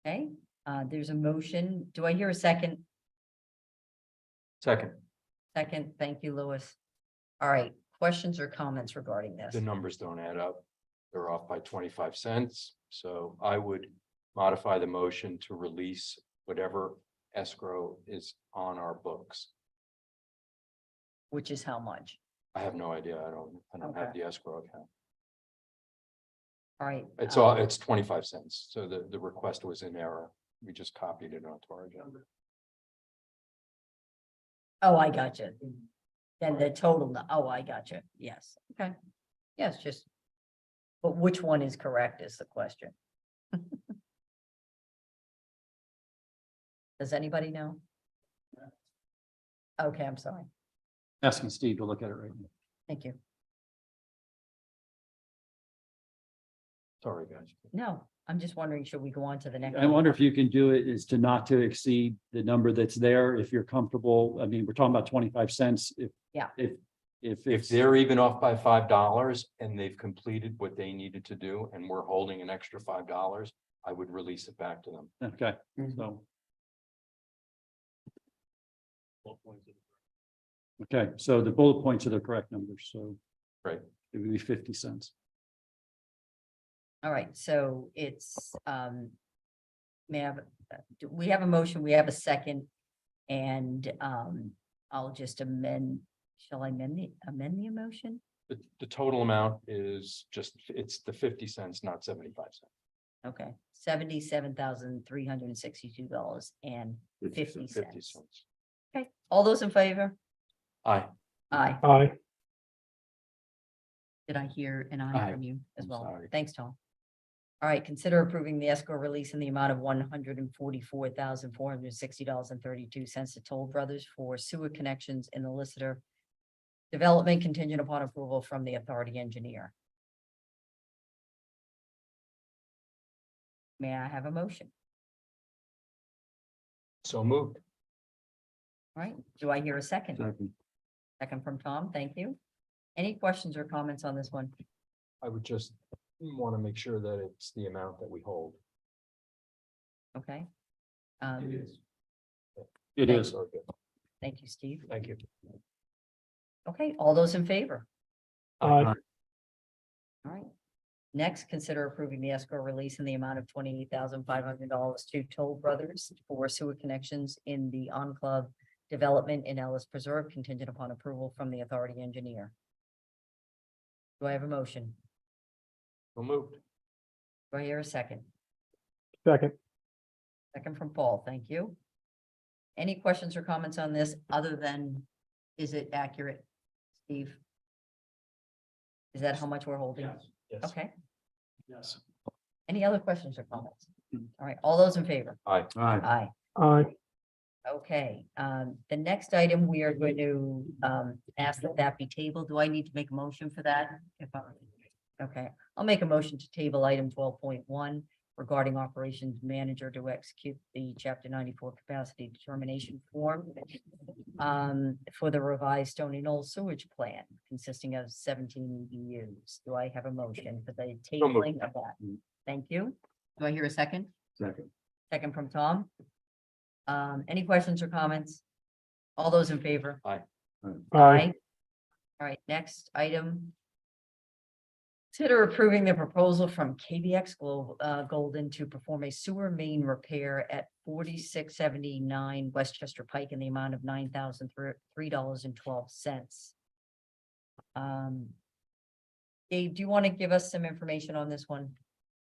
Okay, there's a motion. Do I hear a second? Second, Second, thank you, Louis. All right, questions or comments regarding this? the numbers don't add up. They're off by 25 cents. So I would modify the motion to release whatever escrow is on our books. Which is how much? I have no idea. I don't have Okay. the escrow account. All right. It's all, it's 25 cents. So the request was in error. We just copied it onto our agenda. Oh, I got you. Then the total, oh, I got you. Yes, okay. Yes, just. But which one is correct is the question. Does anybody know? Okay, I'm sorry. Asking Steve to look at it right now. Thank you. Sorry, guys. No, I'm just wondering, should we go on to the next? I wonder if you can do it is to not to exceed the number that's there, if you're comfortable. I mean, we're talking about 25 cents. Yeah. If it's, they're even off by $5 and they've completed what they needed to do and we're holding an extra $5, I would release it back to them. okay, so. Okay, so the bullet points are the correct numbers, so. Right. It would be 50 cents. All right, so it's, may I have, we have a motion, we have a second, and, I'll just amend, shall I amend the emotion? The total amount is just, it's the 50 cents, not 75 cents. Okay, $77,362.50. 50 cents. Okay, all those in favor? Aye. Aye. Aye. Did I hear an aye Aye. from you as I'm well? sorry. Thanks, Tom. All right, consider approving the escrow release in the amount of $144,460.32 to Toll Brothers for sewer connections in the Lister development contingent upon approval from the authority engineer. May I have a motion? So moved. All right, do I hear a second? Second. Second from Tom, thank you. Any questions or comments on this one? I would just want to make sure that it's the amount that we hold. Okay. It is. Okay. Thank you, Steve. Thank you. Okay, all those in favor? Aye. All right, Next, consider approving the escrow release in the amount of $28,500 to Toll Brothers for sewer connections in the Enclave development in Ellis Preserve, contingent upon approval from the authority engineer. Do I have a motion? So moved. Do I hear a second? Second. Second from Paul, thank you. Any questions or comments on this other than, is it accurate, Steve? Is that how much we're holding? Yes. Okay, Yes. any other questions or comments? All right, all those in favor? Aye. Aye. Aye. Okay, the next item, we are going to ask that be tabled. Do I need to make a motion for that? Okay, I'll make a motion to table item 12.1 regarding operations manager to execute the chapter 94 capacity determination form for the revised Stony Knoll sewage plan consisting of 17 EUs. Do I have a motion for the tabling of that? Thank you. Do I hear a second? Second. Second from Tom. Any questions or comments? All those in favor? Aye. Aye. All right, next item. Consider approving the proposal from KBX Golden to perform a sewer main repair at 4679 Westchester Pike in the amount of $9,003.12. Dave, do you want to give us some information on this one?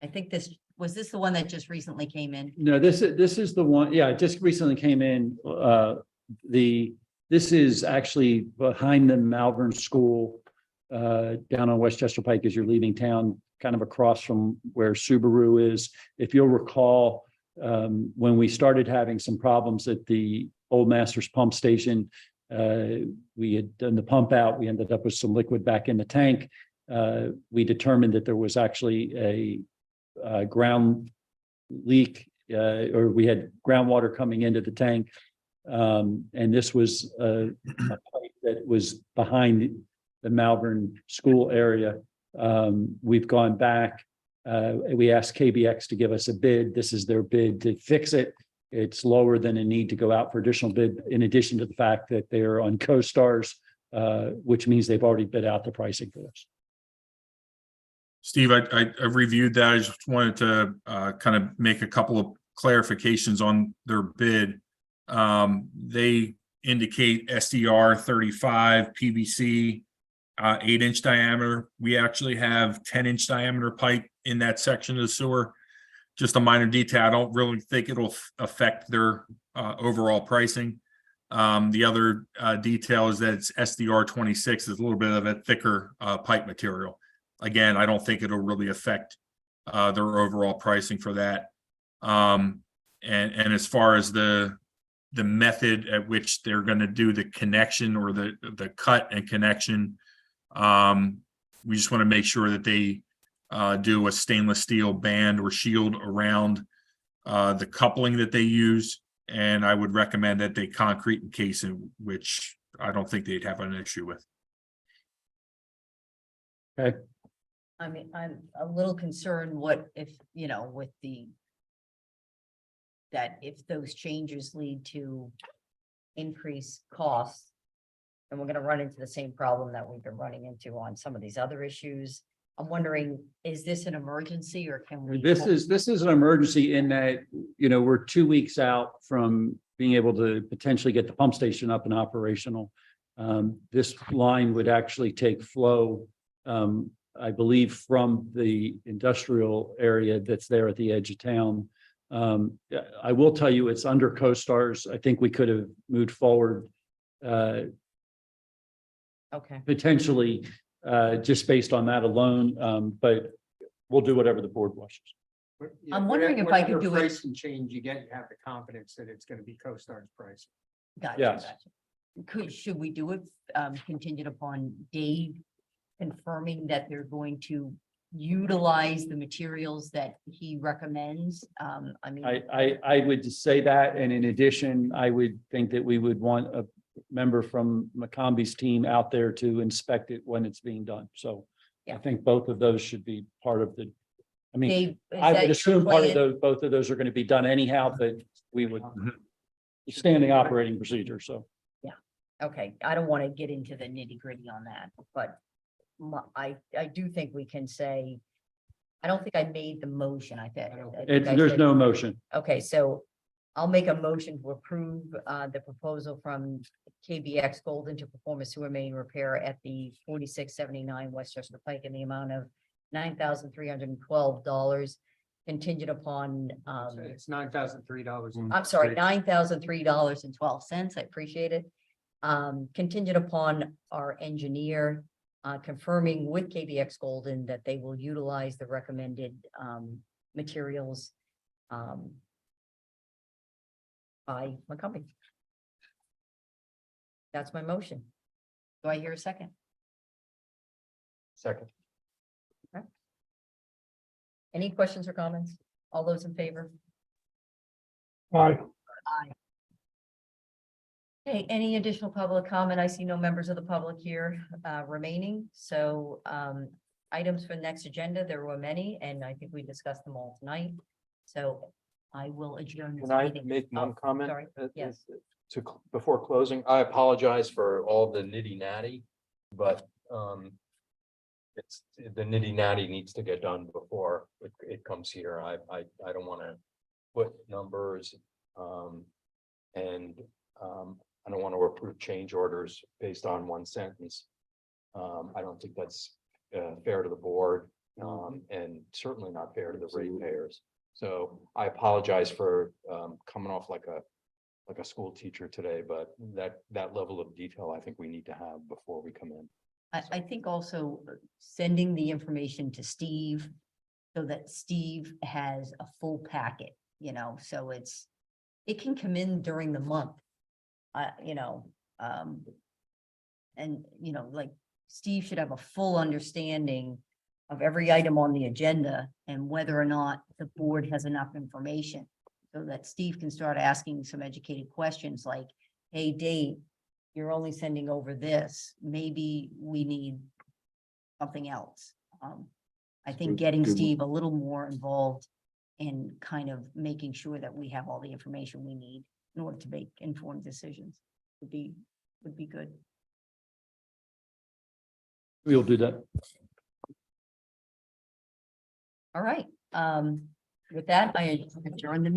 I think was this the one that just recently came in? No, this is the one, yeah, it just recently came in. This is actually behind the Malvern School down on Westchester Pike as you're leaving town, kind of across from where Subaru is. If you'll recall, when we started having some problems at the Old Masters pump station, we had done the pump out. We ended up with some liquid back in the tank. We determined that there was actually a ground leak, or we had groundwater coming into the tank. And this was a pipe that was behind the Malvern School area. We've gone back. We asked KBX to give us a bid. This is their bid to fix it. It's lower than a need to go out for additional bid, in addition to the fact that they're on CoStars, which means they've already bid out the pricing for this. Steve, I reviewed that. I just wanted to kind of make a couple of clarifications on their bid. They indicate SDR 35 PVC, 8-inch diameter. We actually have 10-inch diameter pipe in that section of the sewer. Just a minor detail. I don't really think it'll affect their overall pricing. The other detail is that it's SDR 26 is a little bit of a thicker pipe material. Again, I don't think it'll really affect their overall pricing for that. And as far as the method at which they're going to do the connection or the cut and connection, we just want to make sure that they do a stainless steel band or shield around the coupling that they use. And I would recommend that they concrete encase it, which I don't think they'd have an issue with. Okay. I mean, I'm a little concerned what if, with that if those changes lead to increased costs, and we're gonna run into the same problem that we've been running into on some of these other issues. I'm wondering, is this an emergency or can we? This is an emergency in that, we're 2 weeks out from being able to potentially get the pump station up and operational. This line would actually take flow, I believe, from the industrial area that's there at the edge of town. I will tell you, it's under CoStars. I think we could have moved forward Okay, potentially just based on that alone, but we'll do whatever the board wishes. I'm wondering if I could do it- Price and change you get, you have the confidence that it's gonna be CoStar's price. gotcha, Yes. gotcha. Should we do it contingent upon Dave confirming that they're going to utilize the materials that he recommends? I mean. I would say that, and in addition, I would think that we would want a member from McCombie's team out there to inspect it when it's being done. So I Yeah. think both of those should be part of the, I mean, Dave, is I that would your assume part of plan? those, both of those are going to be done anyhow, but we would standing operating procedure. So Okay, I don't want to get into the nitty gritty on that, but I do think we can say I don't think I made the motion, I think. I think It's, I there's said- no motion. Okay, so I'll make a motion to approve the proposal from KBX Golden to perform a sewer main repair at the 4679 Westchester Pike in the amount of $9,312 contingent upon, It's $9,003. I'm sorry, $9,003.12. I appreciate it. Contingent upon our engineer confirming with KBX Golden that they will utilize the recommended materials by my company. That's my motion. Do I hear a second? Second. Any questions or comments? All those in favor? Aye. Aye. Okay, any additional public comment? I see no members of the public here remaining, so items for next agenda, there were many, and I think we discussed them all tonight. So I will adjourn. this Can I meeting. make one Oh, comment? sorry. Yes. Before closing, I apologize for all the nitty natty, but it's, the nitty natty needs to get done before it comes here. I don't want to put numbers and I don't want to approve change orders based on one sentence. I don't think that's fair to the board and certainly not fair to the ratepayers. So I apologize for coming off like a school teacher today, but that level of detail I think we need to have before we come in. I think also sending the information to Steve so that Steve has a full packet, so it can come in during the month. Like Steve should have a full understanding of every item on the agenda and whether or not the board has enough information. So that Steve can start asking some educated questions like, hey, Dave, you're only sending over this. Maybe we need something else. I think getting Steve a little more involved in kind of making sure that we have all the information we need in order to make informed decisions would be good. We'll do that. All right. With that, I adjourn the meeting.